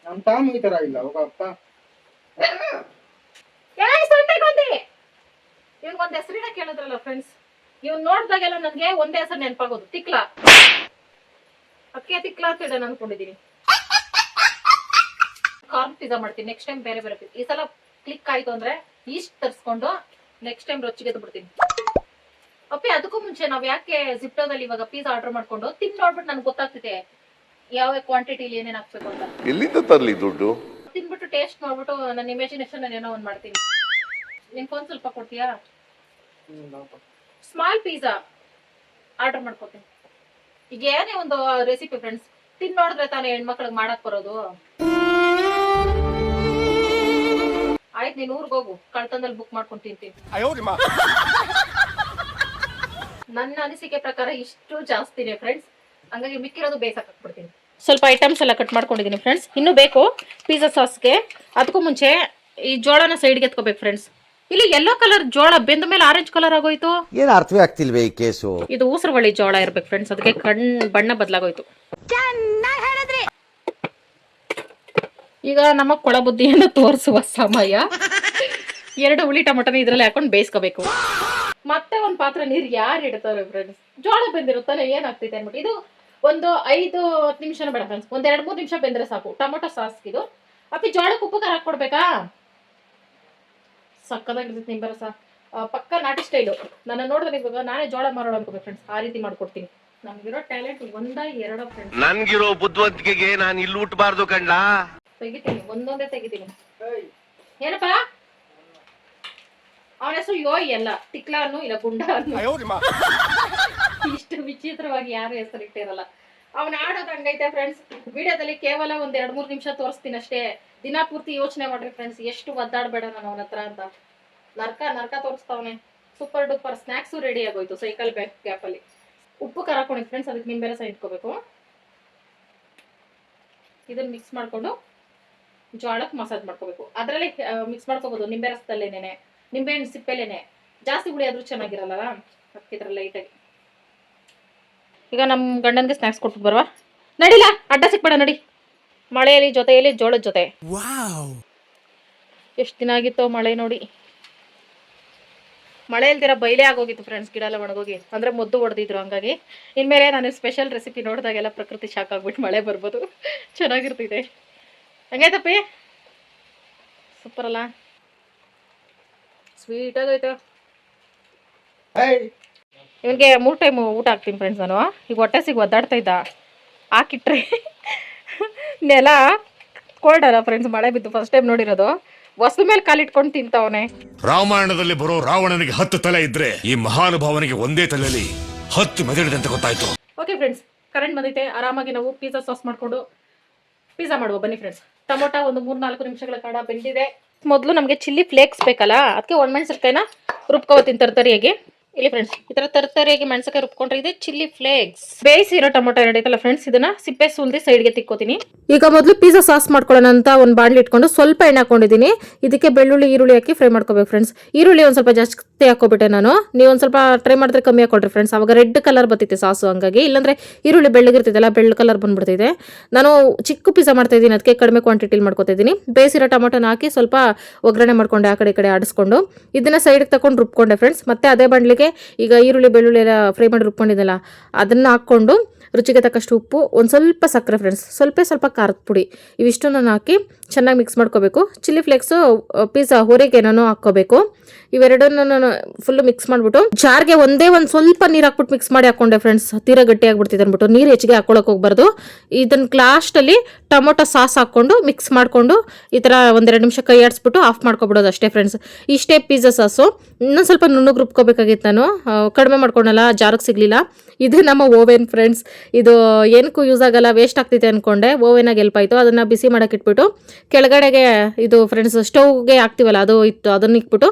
D: ನಮ್ ತಾಮ ಈ ತರ ಇಲ್ಲ ಹೋಗಪ್ಪ.
A: ಇವ್ನಿಗೊಂದ್ ಹೆಸರಿನ ಕೇಳಿದ್ರಲ್ಲ ಫ್ರೆಂಡ್ಸ್, ಇವ್ನ್ ನೋಡ್ದಾಗೆಲ್ಲ ನನ್ಗೆ ಒಂದೇ ಹೆಸರು ನೆನಪಾಗೋದು, ತಿಕ್ಲಾ. ಅದಕ್ಕೆ ತಿಕ್ಲಾ ಅಂತ ಹೇಳಿ ಅನ್ಕೊಂಡಿದೀನಿ. ಕಾರ್ನ್ ಪಿಜ್ಜಾ ಮಾಡ್ತೀನಿ ನೆಕ್ಸ್ಟ್ ಟೈಮ್. ಬೇರೆ ಪಿಜ್ಜಾ ಈ ಸಲ ಕ್ಲಿಕ್ ಆಯ್ತು ಅಂದ್ರೆ ಈಸ್ಟ್ ತರಿಸ್ಕೊಂಡು ನೆಕ್ಸ್ಟ್ ಟೈಮ್ ರುಚಿಗೆ ಬಿಡ್ತೀನಿ. ಅಪ್ಪಿ ಅದಕ್ಕೂ ಮುಂಚೆ ನಾವ್ ಯಾಕೆ ಜಿಪ್ಟೋದಲ್ಲಿ ಇವಾಗ ಪಿಜ್ಜಾ ಆರ್ಡರ್ ಮಾಡ್ಕೊಂಡು ತಿಂದು ನೋಡ್ಬಿಟ್ಟು ನನ್ಗೆ ಗೊತ್ತಾಗ್ತಿದೆ ಯಾವ ಕ್ವಾಂಟಿಟಿಲಿ ಏನೇನ್ ಹಾಕ್ಬೇಕು ಅಂತ.
C: ಎಲ್ಲಿಂದ ತರ್ಲಿ ದುಡ್ಡು?
A: ತಿನ್ಬಿಟ್ಟು ಟೇಸ್ಟ್ ಮಾಡ್ಬಿಟ್ಟು ನನ್ನ ಇಮ್ಯಾಜಿನೇಷನ್ ಏನೋ ಒಂದ್ ಮಾಡ್ತೀನಿ. ನಿನ್ಕೊಂದ್ ಸ್ವಲ್ಪ ಕೊಡ್ತೀಯಾ? ಸ್ಮಾಲ್ ಪಿಜ್ಜಾ ಆರ್ಡರ್ ಮಾಡ್ಕೋತೀನಿ. ಈಗ ಏನೇ ಒಂದು ರೆಸಿಪಿ ಫ್ರೆಂಡ್ಸ್, ತಿನ್ ನೋಡಿದ್ರೆ ತಾನೇ ಹೆಣ್ಮಕ್ಳಿಗೆ ಮಾಡಕ್ ಬರೋದು. ಆಯ್ತು, ನೀನ್ ಊರ್ಗ್ ಹೋಗು, ಕಳ್ತನದಲ್ಲಿ ಬುಕ್ ಮಾಡ್ಕೊಂಡು ತಿಂತೀನಿ. ನನ್ನ ಅನಿಸಿಕೆ ಪ್ರಕಾರ ಇಷ್ಟು ಜಾಸ್ತಿನೇ ಫ್ರೆಂಡ್ಸ್, ಹಂಗಾಗಿ ಮಿಕ್ಕಿರೋದು ಬೇಯಿಸಕ್ ಹಾಕ್ಬಿಡ್ತೀನಿ. ಸ್ವಲ್ಪ ಐಟಮ್ಸ್ ಎಲ್ಲ ಕಟ್ ಮಾಡ್ಕೊಂಡಿದ್ದೀನಿ ಫ್ರೆಂಡ್ಸ್. ಇನ್ನೂ ಬೇಕು ಪಿಜ್ಜಾ ಸಾಸ್ಗೆ. ಅದಕ್ಕೂ ಮುಂಚೆ ಈ ಜೋಳನ ಸೈಡ್ಗೆ ಎತ್ಕೋಬೇಕು ಫ್ರೆಂಡ್ಸ್. ಇಲ್ಲಿ ಯೆಲ್ಲೋ ಕಲರ್ ಜೋಳ ಬೆಂದ ಮೇಲೆ ಆರೆಂಜ್ ಕಲರ್ ಆಗೋಯ್ತು.
B: ಏನ್ ಅರ್ಥವೇ ಆಗ್ತಿಲ್ವೇ ಈ ಕೇಸು?
A: ಇದು ಊಸರವಳ್ಳಿ ಜೋಳ ಇರ್ಬೇಕು ಫ್ರೆಂಡ್ಸ್, ಅದಕ್ಕೆ ಬಣ್ಣ ಬದಲಾಗೋಯ್ತು. ಈಗ ನಮ್ಮ ಕೊಳ ಬುದ್ಧಿಯನ್ನು ತೋರಿಸುವ ಸಮಯ. 2 ಹುಳಿ ಟೊಮೊಟೊನ ಇದ್ರಲ್ಲಿ ಹಾಕೊಂಡು ಬೇಯಿಸ್ಕೋಬೇಕು. ಮತ್ತೆ ಒಂದ್ ಪಾತ್ರೆ ನೀರು ಯಾರು ಇಡ್ತಾರೆ ಫ್ರೆಂಡ್ಸ್? ಜೋಳ ಬೆಂದಿರುತ್ತಲ್ಲ, ಏನಾಗ್ತೈತೆ ಅನ್ಬಿಟ್ಟು ಇದು ಒಂದು 5-10 ನಿಮಿಷನ ಬೇಡ ಫ್ರೆಂಡ್ಸ್, ಒಂದ್ 2-3 ನಿಮಿಷ ಬೆಂದ್ರೆ ಸಾಕು. ಟೊಮೊಟೊ ಸಾಸ್ಗಿದು ಅಪ್ಪಿ ಜೋಳಕ್ಕೆ ಉಪ್ಪು ಖಾರ ಹಾಕೊಡ್ಬೇಕಾ? ಸಕ್ಕದಾಗಿರ್ತೈತೆ ನಿಂಬೆ ರಸ, ಪಕ್ಕ ನಾಟಿ ಸ್ಟೈಲು. ನನ್ನ ನೋಡಿದ್ರೆ ಇವಾಗ ನಾನೇ ಜೋಳ ಮಾರೋಣ ಅನ್ಕೋಬೇಕು ಫ್ರೆಂಡ್ಸ್, ಆ ರೀತಿ ಮಾಡ್ಕೊಡ್ತೀನಿ. ನಮ್ಗಿರೋ ಟ್ಯಾಲೆಂಟ್ 1-2 ಫ್ರೆಂಡ್ಸ್.
C: ನನ್ಗಿರೋ ಬುದ್ಧಿವಂತಿಕೆಗೆ ನಾನು ಇಲ್ಲಿ ಹುಟ್ಟಬಾರ್ದು ಕಣ್ಣ.
A: ತೆಗಿತೀನಿ, ಒಂದೊಂದೇ ತೆಗಿತೀನಿ. ಏನಪ್ಪಾ ಅವನ ಹೆಸರು ಯೋಯ್ ಅಲ್ಲ, ತಿಕ್ಲಾನು ಇಲ್ಲ ಗುಂಡ ಅನ್ನು. ಇಷ್ಟು ವಿಚಿತ್ರವಾಗಿ ಯಾರು ಹೆಸರು ಇಟ್ಟಿರಲ್ಲ. ಅವನ ಆಡೋದು ಹಂಗೈತೆ ಫ್ರೆಂಡ್ಸ್. ವಿಡಿಯೋದಲ್ಲಿ ಕೇವಲ ಒಂದ್ 2-3 ನಿಮಿಷ ತೋರಿಸ್ತೀನಿ ಅಷ್ಟೇ. ದಿನ ಪೂರ್ತಿ ಯೋಚನೆ ಮಾಡ್ರಿ ಫ್ರೆಂಡ್ಸ್, ಎಷ್ಟು ಒದ್ದಾಡ್ಬೇಡ ನಾನು ಅವನ ಹತ್ರ ಅಂತ. ನರ್ಕ ತೋರಿಸ್ತಾವನೆ. ಸೂಪರ್ ಡೂಪರ್ ಸ್ನಾಕ್ಸು ರೆಡಿ ಆಗೋಯ್ತು ಸೈಕಲ್ ಗ್ಯಾಪ್ ಅಲ್ಲಿ. ಉಪ್ಪು ಖಾರ ಹಾಕೊಂಡಿ ಫ್ರೆಂಡ್ಸ್, ಅದಕ್ಕೆ ನಿಂಬೆ ರಸ ಇಟ್ಕೋಬೇಕು. ಇದನ್ನ ಮಿಕ್ಸ್ ಮಾಡ್ಕೊಂಡು ಜೋಳಕ್ಕೆ ಮಸಾಜ್ ಮಾಡ್ಕೋಬೇಕು. ಅದರಲ್ಲೇ ಮಿಕ್ಸ್ ಮಾಡ್ಕೋಬಹುದು, ನಿಂಬೆ ರಸದಲ್ಲೇನೆ, ನಿಂಬೆ ಹಣ್ಣು ಸಿಪ್ಪೆಲೇನೆ. ಜಾಸ್ತಿ ಹುಳಿ ಆದ್ರೂ ಚೆನ್ನಾಗಿರಲ್ಲ, ಅದಕ್ಕೆ ಲೈಟಾಗಿ. ಈಗ ನಮ್ಮ ಗಂಡನ್ಗೆ ಸ್ನಾಕ್ಸ್ ಕೊಟ್ಬಿಟ್ಟು ಬರುವ. ನಡಿಲ್ಲ, ಅಡ್ಡ ಸಿಕ್ಬೇಡ ನಡಿ. ಮಳೆಯಲ್ಲಿ ಜೊತೆಯಲ್ಲಿ ಜೋಳದ ಜೊತೆ. ಎಷ್ಟು ದಿನ ಆಗಿತ್ತು ಮಳೆ ನೋಡಿ. ಮಳೆ ಇಲ್ದಿರ ಬೈಲೇ ಆಗೋಗಿತ್ತು ಫ್ರೆಂಡ್ಸ್, ಗಿಡ ಎಲ್ಲ ಒಣಗೋಗಿ. ಅಂದರೆ ಮೊದ್ದು ಹೊಡೆದಿದ್ರು, ಹಂಗಾಗಿ ಇನ್ಮೇಲೆ ನಾನು ಸ್ಪೆಷಲ್ ರೆಸಿಪಿ ನೋಡಿದಾಗೆಲ್ಲ ಪ್ರಕೃತಿ ಶಾಕ್ ಆಗ್ಬಿಟ್ಟು ಮಳೆ ಬರ್ಬೋದು. ಚೆನ್ನಾಗಿರ್ತಿದೆ. ಹಂಗೈತಪ್ಪಿ, ಸೂಪರ್ ಅಲ್ಲ, ಸ್ವೀಟ್ ಆಗೈತೆ. ಇವನಿಗೆ 3 ಟೈಮ್ ಊಟ ಹಾಕ್ತೀನಿ ಫ್ರೆಂಡ್ಸ್ ನಾನು. ಈಗ ಹೊಟ್ಟೆ ಸಿಗಿ ಒದ್ದಾಡ್ತಾ ಇದ್ದ, ಹಾಕಿಟ್ರಿ ನೆಲ ಕೋಲ್ಡ್ ಅಲ್ಲ ಫ್ರೆಂಡ್ಸ್, ಮಳೆ ಬಿದ್ದು ಫಸ್ಟ್ ಟೈಮ್ ನೋಡಿರೋದು. ಹೊಸ ಮೇಲೆ ಕಾಲಿಟ್ಕೊಂಡು ತಿಂತವನೆ.
F: ರಾಮಾಯಣದಲ್ಲಿ ಬರೋ ರಾವಣನಿಗೆ 10 ತಲೆ ಇದ್ರೆ ಈ ಮಹಾನುಭಾವನಿಗೆ ಒಂದೇ ತಲೆಯಲ್ಲಿ 10 ಮೆದುಳಿದೆ ಅಂತ ಗೊತ್ತಾಯ್ತು.
A: ಓಕೆ ಫ್ರೆಂಡ್ಸ್, ಕರೆಂಟ್ ಬಂದೈತೆ. ಆರಾಮಾಗಿ ನಾವು ಪಿಜ್ಜಾ ಸಾಸ್ ಮಾಡ್ಕೊಂಡು ಪಿಜ್ಜಾ ಮಾಡುವ ಬನ್ನಿ ಫ್ರೆಂಡ್ಸ್. ಟೊಮೊಟೊ ಒಂದು 3-4 ನಿಮಿಷಗಳ ಕಾಲ ಬೆಂದಿದೆ. ಮೊದಲು ನಮಗೆ ಚಿಲ್ಲಿ ಫ್ಲೇಕ್ಸ್ ಬೇಕಲ್ಲ, ಅದಕ್ಕೆ ಒಣಮೆಣಸಿನಕಾಯಿನ ರುಬ್ಕೋತೀನಿ ತರ್ತರಿಯಾಗಿ. ಇಲ್ಲಿ ಫ್ರೆಂಡ್ಸ್, ಈ ತರ ತರ್ತರಿಯಾಗಿ ಮೆಣಸಿನಕಾಯಿ ರುಬ್ಕೊಂಡ್ರೆ ಇದೆ ಚಿಲ್ಲಿ ಫ್ಲೇಕ್ಸ್. ಬೇಯಿಸಿರೋ ಟೊಮೊಟೊ ಎರಡೈತಲ್ಲ ಫ್ರೆಂಡ್ಸ್, ಇದನ್ನ ಸಿಪ್ಪೆ ಸುಲ್ದಿ ಸೈಡ್ಗೆ ತಿಕ್ಕೋತೀನಿ. ಈಗ ಮೊದಲು ಪಿಜ್ಜಾ ಸಾಸ್ ಮಾಡ್ಕೊಳ್ಳೋಣ ಅಂತ ಒಂದು ಬಾಣಲಿ ಇಟ್ಕೊಂಡು ಸ್ವಲ್ಪ ಎಣ್ಣೆ ಹಾಕೊಂಡಿದ್ದೀನಿ. ಇದಕ್ಕೆ ಬೆಳ್ಳುಳ್ಳಿ ಈರುಳ್ಳಿ ಹಾಕಿ ಫ್ರೈ ಮಾಡ್ಕೋಬೇಕು ಫ್ರೆಂಡ್ಸ್. ಈರುಳ್ಳಿ ಒಂದು ಸ್ವಲ್ಪ ಜಾಸ್ತಿ ಹಾಕೋಬಿಟ್ಟೆ ನಾನು. ನೀವು ಒಂದು ಸ್ವಲ್ಪ ಟ್ರೈ ಮಾಡಿದ್ರೆ ಕಮ್ಮಿ ಹಾಕೊಳ್ರಿ ಫ್ರೆಂಡ್ಸ್, ಅವಾಗ ರೆಡ್ ಕಲರ್ ಬರ್ತೈತೆ ಸಾಸು. ಹಂಗಾಗಿ ಇಲ್ಲಾಂದ್ರೆ ಈರುಳ್ಳಿ ಬೆಳ್ಳಗಿರ್ತೈತಲ್ಲ, ಬೆಳ್ಳ ಕಲರ್ ಬಂದ್ಬಿಡ್ತಿದೆ. ನಾನು ಚಿಕ್ಕ ಪಿಜ್ಜಾ ಮಾಡ್ತಾ ಇದ್ದೀನಿ, ಅದಕ್ಕೆ ಕಡಿಮೆ ಕ್ವಾಂಟಿಟಿಲಿ ಮಾಡ್ಕೊತಾ ಇದ್ದೀನಿ. ಬೇಯಿಸಿರೋ ಟೊಮೊಟೊನ ಹಾಕಿ ಸ್ವಲ್ಪ ಒಗ್ಗರಣೆ ಮಾಡ್ಕೊಂಡೆ, ಆ ಕಡೆ ಈ ಕಡೆ ಆಡಿಸ್ಕೊಂಡು ಇದನ್ನ ಸೈಡ್ಗೆ ತಗೊಂಡು ರುಬ್ಕೊಂಡೆ ಫ್ರೆಂಡ್ಸ್. ಮತ್ತೆ ಅದೇ ಬಾಣಲಿಗೆ ಈಗ ಈರುಳ್ಳಿ ಬೆಳ್ಳುಳ್ಳಿ ಎಲ್ಲ ಫ್ರೈ ಮಾಡಿ ರುಬ್ಕೊಂಡಿದ್ದಲ್ಲ, ಅದನ್ನ ಹಾಕ್ಕೊಂಡು ರುಚಿಗೆ ತಕ್ಕಷ್ಟು ಉಪ್ಪು, ಒಂದು ಸ್ವಲ್ಪ ಸಕ್ಕರೆ ಫ್ರೆಂಡ್ಸ್, ಸ್ವಲ್ಪ ಖಾರದ ಪುಡಿ, ಇವಿಷ್ಟನ್ನು ಹಾಕಿ ಚೆನ್ನಾಗಿ ಮಿಕ್ಸ್ ಮಾಡ್ಕೋಬೇಕು. ಚಿಲ್ಲಿ ಫ್ಲೇಕ್ಸು ಪಿಜ್ಜಾ ಹೊರಗೆ ನಾನು ಹಾಕ್ಕೋಬೇಕು. ಇವೆರಡನ್ನು ನಾನು ಫುಲ್ಲು ಮಿಕ್ಸ್ ಮಾಡಿಬಿಟ್ಟು ಜಾರ್ಗೆ ಒಂದೇ ಒಂದು ಸ್ವಲ್ಪ ನೀರು ಹಾಕ್ಬಿಟ್ಟು ಮಿಕ್ಸ್ ಮಾಡಿ ಹಾಕೊಂಡೆ ಫ್ರೆಂಡ್ಸ್. ತೀರಾ ಗಟ್ಟಿ ಆಗ್ಬಿಡ್ತಿದೆ ಅಂದ್ಬಿಟ್ಟು ನೀರು ಹೆಚ್ಚಿಗೆ ಹಾಕೊಳಕ್ಕೆ ಹೋಗ್ಬಾರ್ದು. ಇದನ್ನ ಲಾಸ್ಟಲ್ಲಿ ಟೊಮೊಟೊ ಸಾಸ್ ಹಾಕ್ಕೊಂಡು ಮಿಕ್ಸ್ ಮಾಡಿಕೊಂಡು ಈ ಥರ 1-2 ನಿಮಿಷ ಕೈ ಆಡಿಸ್ಬಿಟ್ಟು ಆಫ್ ಮಾಡ್ಕೊಬಿಡೋದು ಅಷ್ಟೇ ಫ್ರೆಂಡ್ಸ್. ಇಷ್ಟೇ ಪಿಜ್ಜಾ ಸಾಸು. ಇನ್ನೊಂದು ಸ್ವಲ್ಪ ನುಣ್ಣಗೆ ರುಬ್ಕೋಬೇಕಾಗಿತ್ತು, ನಾನು ಕಡಿಮೆ ಮಾಡ್ಕೊಂಡಲ್ಲ, ಜಾರಕ್ಕೆ ಸಿಗಲಿಲ್ಲ. ಇದು ನಮ್ಮ ಓವೆನ್ ಫ್ರೆಂಡ್ಸ್. ಇದು ಏನಕ್ಕೂ ಯೂಸ್ ಆಗಲ್ಲ, ವೇಸ್ಟ್ ಆಗ್ತೈತೆ ಅಂದ್ಕೊಂಡೆ. ಓವೆನಾಗ ಹೆಲ್ಪ್ ಆಯಿತು. ಅದನ್ನು ಬಿಸಿ ಮಾಡೋಕೆ ಇಟ್ಬಿಟ್ಟು ಕೆಳಗಡೆಗೆ ಇದು ಫ್ರೆಂಡ್ಸ್ ಸ್ಟವ್ಗೆ ಹಾಕ್ತೀವಲ್ಲ, ಅದು ಇತ್ತು, ಅದನ್ನು ಇಟ್ಬಿಟ್ಟು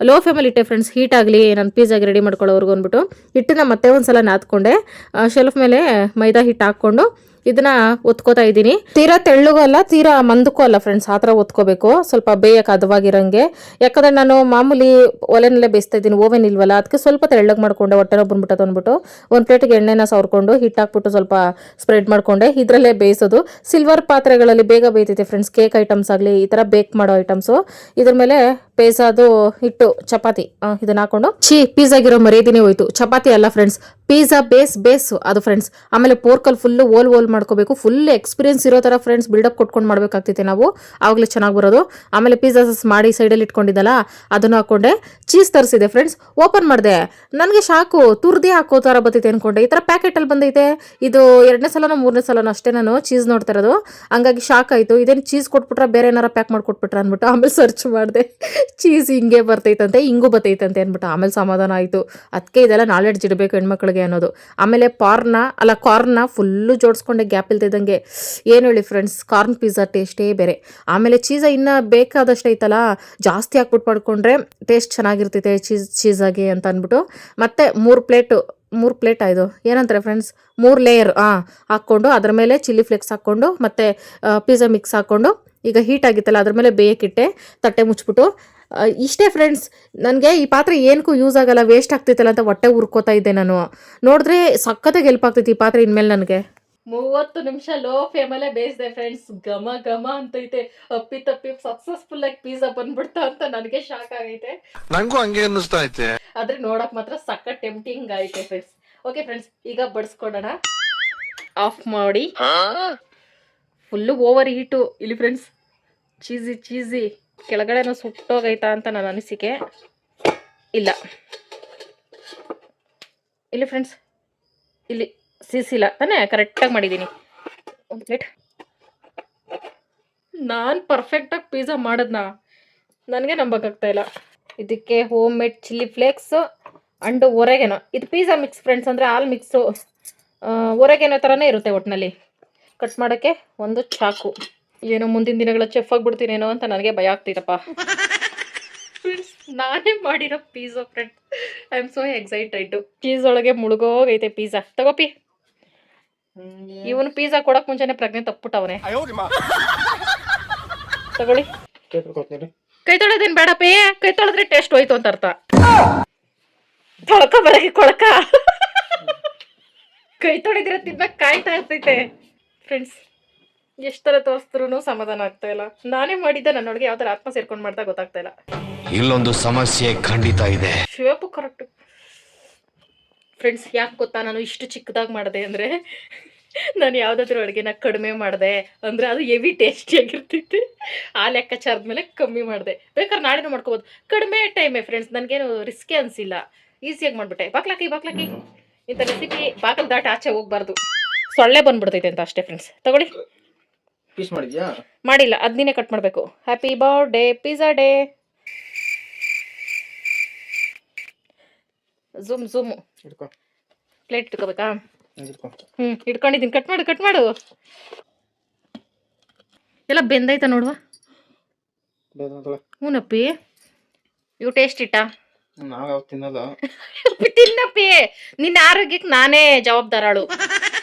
A: ಲೋ ಫ್ಲೇಮಲ್ಲಿ ಇಟ್ಟೆ ಫ್ರೆಂಡ್ಸ್. ಹೀಟ್ ಆಗಲಿ, ನಾನು ಪಿಜ್ಜಾಗೆ ರೆಡಿ ಮಾಡ್ಕೊಳ್ಳೋವರೆಗೂ ಅಂದ್ಬಿಟ್ಟು ಹಿಟ್ಟನ್ನ ಮತ್ತೆ ಒಂದ್ಸಲ ನಾದ್ಕೊಂಡೆ. ಶೆಲ್ಫ್ ಮೇಲೆ ಮೈದಾ ಹಿಟ್ಟು ಹಾಕ್ಕೊಂಡು ಇದನ್ನ ಒತ್ಕೋತಾ ಇದ್ದೀನಿ. ತೀರಾ ತೆಳ್ಳಗೂ ಅಲ್ಲ, ತೀರಾ ಮಂದಕ್ಕೂ ಅಲ್ಲ ಫ್ರೆಂಡ್ಸ್, ಆ ಥರ ಒತ್ಕೋಬೇಕು, ಸ್ವಲ್ಪ ಬೇಯಕ್ಕೆ ಹದವಾಗಿರಂಗೆ. ಯಾಕಂದ್ರೆ ನಾನು ಮಾಮೂಲಿ ಒಲೆನಲ್ಲೇ ಬೇಯಿಸ್ತಾ ಇದ್ದೀನಿ, ಓವೆನ್ ಇಲ್ವಲ್ಲ, ಅದಕ್ಕೆ ಸ್ವಲ್ಪ ತೆಳ್ಳಗೆ ಮಾಡ್ಕೊಂಡೆ. ಹೊಟ್ಟೆನೋ ಬಂದ್ಬಿಟ್ಟು ಅಂದ್ಬಿಟ್ಟು ಒಂದು ಪ್ಲೇಟಿಗೆ ಎಣ್ಣೆನ ಸವರ್ಕೊಂಡು ಹಿಟ್ಟು ಹಾಕ್ಬಿಟ್ಟು ಸ್ವಲ್ಪ ಸ್ಪ್ರೆಡ್ ಮಾಡ್ಕೊಂಡೆ. ಇದರಲ್ಲೇ ಬೇಯಿಸೋದು. ಸಿಲ್ವರ್ ಪಾತ್ರೆಗಳಲ್ಲಿ ಬೇಗ ಬೇಯ್ತೈತೆ ಫ್ರೆಂಡ್ಸ್, ಕೇಕ್ ಐಟಮ್ಸ್ ಆಗಲಿ, ಈ ಥರ ಬೇಕ್ ಮಾಡೋ ಐಟಮ್ಸು. ಇದ್ರ ಮೇಲೆ ಬೇಯಿಸೋದು ಹಿಟ್ಟು, ಚಪಾತಿ ಇದನ್ನ ಹಾಕೊಂಡು ಪಿಜ್ಜಾಗಿರೋ ಮರ್ಯಾದಿನೇ ಹೋಯ್ತು. ಚಪಾತಿ ಅಲ್ಲ ಫ್ರೆಂಡ್ಸ್, ಪಿಜ್ಜಾ ಬೇಸ್ ಅದು ಫ್ರೆಂಡ್ಸ್. ಆಮೇಲೆ ಪೋರ್ಕಲ್ ಫುಲ್ಲು ಓಲ್ ಮಾಡ್ಕೋಬೇಕು. ಫುಲ್ ಎಕ್ಸ್ಪೀರಿಯನ್ಸ್ ಇರೋ ಥರ ಫ್ರೆಂಡ್ಸ್ ಬಿಲ್ಡಪ್ ಕೊಟ್ಕೊಂಡು ಮಾಡ್ಬೇಕಾಗ್ತೈತೆ ನಾವು, ಆವಾಗಲೇ ಚೆನ್ನಾಗಿ ಬರೋದು. ಆಮೇಲೆ ಪಿಜ್ಜಾ ಸಾಸ್ ಮಾಡಿ ಸೈಡಲ್ಲಿ ಇಟ್ಕೊಂಡಿದ್ದಲ್ಲ, ಅದನ್ನು ಹಾಕೊಂಡೆ. ಚೀಸ್ ತರಿಸಿದೆ ಫ್ರೆಂಡ್ಸ್, ಓಪನ್ ಮಾಡಿದೆ. ನನಗೆ ಶಾಕು, ತುರ್ದಿ ಹಾಕೋ ಥರ ಬರ್ತೈತೆ ಅನ್ಕೊಂಡೆ. ಈ ಥರ ಪ್ಯಾಕೆಟಲ್ಲಿ ಬಂದೈತೆ. ಇದು 2ನೇ ಸಲನೋ 3ನೇ ಸಲನೋ ಅಷ್ಟೇ ನಾನು ಚೀಸ್ ನೋಡ್ತಾ ಇರೋದು, ಹಂಗಾಗಿ ಶಾಕ್ ಆಯಿತು. ಇದೇನು ಚೀಸ್ ಕೊಟ್ಬಿಟ್ರೆ ಬೇರೆ ಏನಾರ ಪ್ಯಾಕ್ ಮಾಡಿಕೊಟ್ಬಿಟ್ರೆ ಅಂದ್ಬಿಟ್ಟು ಆಮೇಲೆ ಸರ್ಚ್ ಮಾಡಿದೆ. ಚೀಸ್ ಹಿಂಗೆ ಬರ್ತೈತಂತೆ, ಹಿಂಗೂ ಬರ್ತೈತಂತೆ ಅಂದ್ಬಿಟ್ಟು ಆಮೇಲೆ ಸಮಾಧಾನ ಆಯಿತು. ಅದಕ್ಕೆ ಇದೆಲ್ಲ ನಾಲೆಡ್ಜ್ ಇಡಬೇಕು ಹೆಣ್ಮಕ್ಳಿಗೆ ಅನ್ನೋದು. ಆಮೇಲೆ ಕಾರ್ನ ಫುಲ್ಲು ಜೋಡಿಸ್ಕೊಂಡೆ ಗ್ಯಾಪ್ ಇಲ್ದಿದ್ದಂಗೆ. ಏನು ಹೇಳಿ ಫ್ರೆಂಡ್ಸ್, ಕಾರ್ನ್ ಪಿಜ್ಜಾ ಟೇಸ್ಟೇ ಬೇರೆ. ಆಮೇಲೆ ಚೀಸ ಇನ್ನೂ ಬೇಕಾದಷ್ಟು ಐತಲ್ಲ, ಜಾಸ್ತಿ ಹಾಕ್ಬಿಟ್ಟು ಪಡ್ಕೊಂಡ್ರೆ ಟೇಸ್ಟ್ ಚೆನ್ನಾಗಿರ್ತೈತೆ ಚೀಸಾಗಿ ಅಂತ ಅಂದ್ಬಿಟ್ಟು ಮತ್ತೆ 3 ಪ್ಲೇಟ್ ಆಯಿತು, ಏನಂತಾರೆ ಫ್ರೆಂಡ್ಸ್, 3 ಲೇಯರ್ ಹಾಕ್ಕೊಂಡು ಅದ್ರ ಮೇಲೆ ಚಿಲ್ಲಿ ಫ್ಲೇಕ್ಸ್ ಹಾಕ್ಕೊಂಡು ಮತ್ತೆ ಪಿಜ್ಜಾ ಮಿಕ್ಸ್ ಹಾಕ್ಕೊಂಡು ಈಗ ಹೀಟ್ ಆಗಿತ್ತಲ್ಲ ಅದ್ರ ಮೇಲೆ ಬೇಯಕ್ಕಿಟ್ಟೆ, ತಟ್ಟೆ ಮುಚ್ಚಿಬಿಟ್ಟು ಇಷ್ಟೇ ಫ್ರೆಂಡ್ಸ್, ನನಗೆ ಈ ಪಾತ್ರೆ ಏನಕ್ಕೂ ಯೂಸ್ ಆಗಲ್ಲ, ವೇಸ್ಟ್ ಆಗ್ತೈತಲ್ಲ ಅಂತ ಹೊಟ್ಟೆ ಉರ್ಕೋತಾ ಇದ್ದೆ ನಾನು. ನೋಡಿದ್ರೆ ಸಖತ್ತಾಗಿ ಹೆಲ್ಪ್ ಆಗ್ತೈತಿ ಈ ಪಾತ್ರೆ ಇನ್ಮೇಲೆ ನನಗೆ. 30 ನಿಮಿಷ ಲೋ ಫ್ಲೇಮಲ್ಲೇ ಬೇಯಿಸಿದೆ ಫ್ರೆಂಡ್ಸ್. ಘಮ ಘಮ ಅಂತೈತೆ. ಅಪ್ಪಿ ತಪ್ಪಿ ಸಕ್ಸಸ್ಫುಲ್ ಆಗಿ ಪಿಜ್ಜಾ ಬಂದ್ಬಿಡ್ತಾ ಅಂತ ನನಗೆ ಶಾಕ್ ಆಗೈತೆ.
C: ನಂಗೂ ಹಂಗೆ ಅನ್ನಿಸ್ತಾ ಐತೆ.
A: ಆದ್ರೆ ನೋಡಕ್ ಮಾತ್ರ ಸಖತ್ ಟೆಂಪ್ಟಿಂಗ್ ಐತೆ ಫ್ರೆಂಡ್ಸ್. ಓಕೆ ಫ್ರೆಂಡ್ಸ್, ಈಗ ಬಡಿಸ್ಕೊಡೋಣ. ಆಫ್ ಮಾಡಿ. ಫುಲ್ಲು ಓವರ್ ಹೀಟು ಇಲ್ಲಿ ಫ್ರೆಂಡ್ಸ್. ಚೀಸಿ ಕೆಳಗಡೆನೂ ಸುಟ್ಟೋಗೈತಾ ಅಂತ ನನ್ನ ಅನಿಸಿಕೆ. ಇಲ್ಲ ಇಲ್ಲಿ ಫ್ರೆಂಡ್ಸ್, ಇಲ್ಲಿ ಸಿಸಿಲ್ಲ ತಾನೇ, ಕರೆಕ್ಟಾಗಿ ಮಾಡಿದ್ದೀನಿ. ಒಂದು ಪ್ಲೇಟ್. ನಾನು ಪರ್ಫೆಕ್ಟಾಗಿ ಪಿಜ್ಜಾ ಮಾಡಿದ್ನ ನನಗೆ ನಂಬಕ್ಕಾಗ್ತಾ ಇಲ್ಲ. ಇದಕ್ಕೆ home made chilli flakes and oregano. ಇದು ಪಿಜ್ಜಾ ಮಿಕ್ಸ್ ಫ್ರೆಂಡ್ಸ್, ಅಂದರೆ ಆಲ್ ಮಿಕ್ಸು. ಒರೆಗೆನೋ ಥರನೇ ಇರುತ್ತೆ ಒಟ್ಟಿನಲ್ಲಿ. ಕಟ್ ಮಾಡೋಕ್ಕೆ ಒಂದು ಚಾಕು. ಏನೋ ಮುಂದಿನ ದಿನಗಳ ಚೆಫ್ ಆಗಿಬಿಡ್ತೀನೇನೋ ಅಂತ ನನಗೆ ಭಯ ಆಗ್ತೈತಪ್ಪ. ಫ್ರೆಂಡ್ಸ್, ನಾನೇ ಮಾಡಿರೋ pizza friends. I am so excited. Cheese ಒಳಗೆ ಮುಳುಗೋಗೈತೆ ಪಿಜ್ಜಾ. ತಗೋಪಿ. ಇವನು ಪಿಜ್ಜಾ ಕೊಡಕ್ ಮುಂಚೆನೆ ಪ್ರಜ್ಞೆ ತಪ್ಪಿಬಿಟ್ಟವನೆ. ತಗೊಳ್ಳಿ. ಕೈ ತೊಳೆದೇನು ಬೇಡಪ್ಪೇ, ಕೈ ತೊಳೆದ್ರೆ ಟೇಸ್ಟ್ ಹೋಯ್ತು ಅಂತ ಅರ್ಥ. ತೊಳ್ಕ ಬರಕ್ಕೆ ಕೊಳಕ. ಕೈ ತೊಳೆದಿರ ತಿನ್ಬೇಕು ಕಾಯ್ತಾ ಇರ್ತೈತೆ ಫ್ರೆಂಡ್ಸ್. ಎಷ್ಟು ಥರ ತೋರಿಸಿದ್ರು ಸಮಾಧಾನ ಆಗ್ತಾ ಇಲ್ಲ. ನಾನೇ ಮಾಡಿದ್ದೆ, ನನ್ನೊಳಗೆ ಯಾವ ಥರ ಆತ್ಮ ಸೇರ್ಕೊಂಡು ಮಾಡ್ತಾ ಗೊತ್ತಾಗ್ತಾ ಇಲ್ಲ.
F: ಇಲ್ಲೊಂದು ಸಮಸ್ಯೆ ಖಂಡಿತ ಇದೆ.
A: Shape correct friends. ಯಾಕೆ ಗೊತ್ತಾ ನಾನು ಇಷ್ಟು ಚಿಕ್ಕದಾಗಿ ಮಾಡಿದೆ ಅಂದರೆ, ನಾನು ಯಾವುದಾದ್ರೂ ಅಡುಗೆನ ಕಡಿಮೆ ಮಾಡಿದೆ ಅಂದರೆ ಅದು ಹೆವಿ ಟೇಸ್ಟಿಯಾಗಿರ್ತೈತೆ. ಆ ಲೆಕ್ಕಾಚಾರದ ಮೇಲೆ ಕಮ್ಮಿ ಮಾಡಿದೆ. ಬೇಕಾದ್ರೆ ನಾಳೆನೂ ಮಾಡ್ಕೋಬೋದು. ಕಡಿಮೆ ಟೈಮೇ ಫ್ರೆಂಡ್ಸ್, ನನಗೇನು ರಿಸ್ಕೇ ಅನಿಸಿಲ್ಲ. ಈಸಿಯಾಗಿ ಮಾಡಿಬಿಟ್ಟೆ. ಬಾಕ್ಲಾಕಿ ಇಂಥ ರೆಸಿಪಿ ಬಾಕಲ್ ದಾಟ ಆಚೆ ಹೋಗ್ಬಾರ್ದು, ಸೊಳ್ಳೆ ಬಂದ್ಬಿಡ್ತೈತೆ ಅಂತ ಅಷ್ಟೇ ಫ್ರೆಂಡ್ಸ್. ತಗೊಳ್ಳಿ.
D: ಪೀಸ್ ಮಾಡಿದ್ಯಾ?
A: ಮಾಡಿಲ್ಲ, ಅದನ್ನೇ ಕಟ್ ಮಾಡಬೇಕು. Happy birthday pizza day. Zoom
D: ಇಟ್ಕೋ.
A: ಪ್ಲೇಟ್ ಇಟ್ಕೋಬೇಕಾ?
D: ಇಟ್ಕೋ.
A: ಇಟ್ಕೊಂಡಿದ್ದೀನಿ. ಕಟ್ ಮಾಡು. ಎಲ್ಲ ಬೆಂದೈತ ನೋಡುವ. ಹ್ಞೂನಪ್ಪಿ. ಇವು ಟೇಸ್ಟ್ ಇಟ್ಟ.
D: ನಾವು ಯಾವ ತಿನ್ನಲ್ಲ.
A: ತಿನ್ನಪ್ಪಿ, ನಿನ್ನ ಆರೋಗ್ಯಕ್ಕೆ ನಾನೇ ಜವಾಬ್ದಾರಾಳು.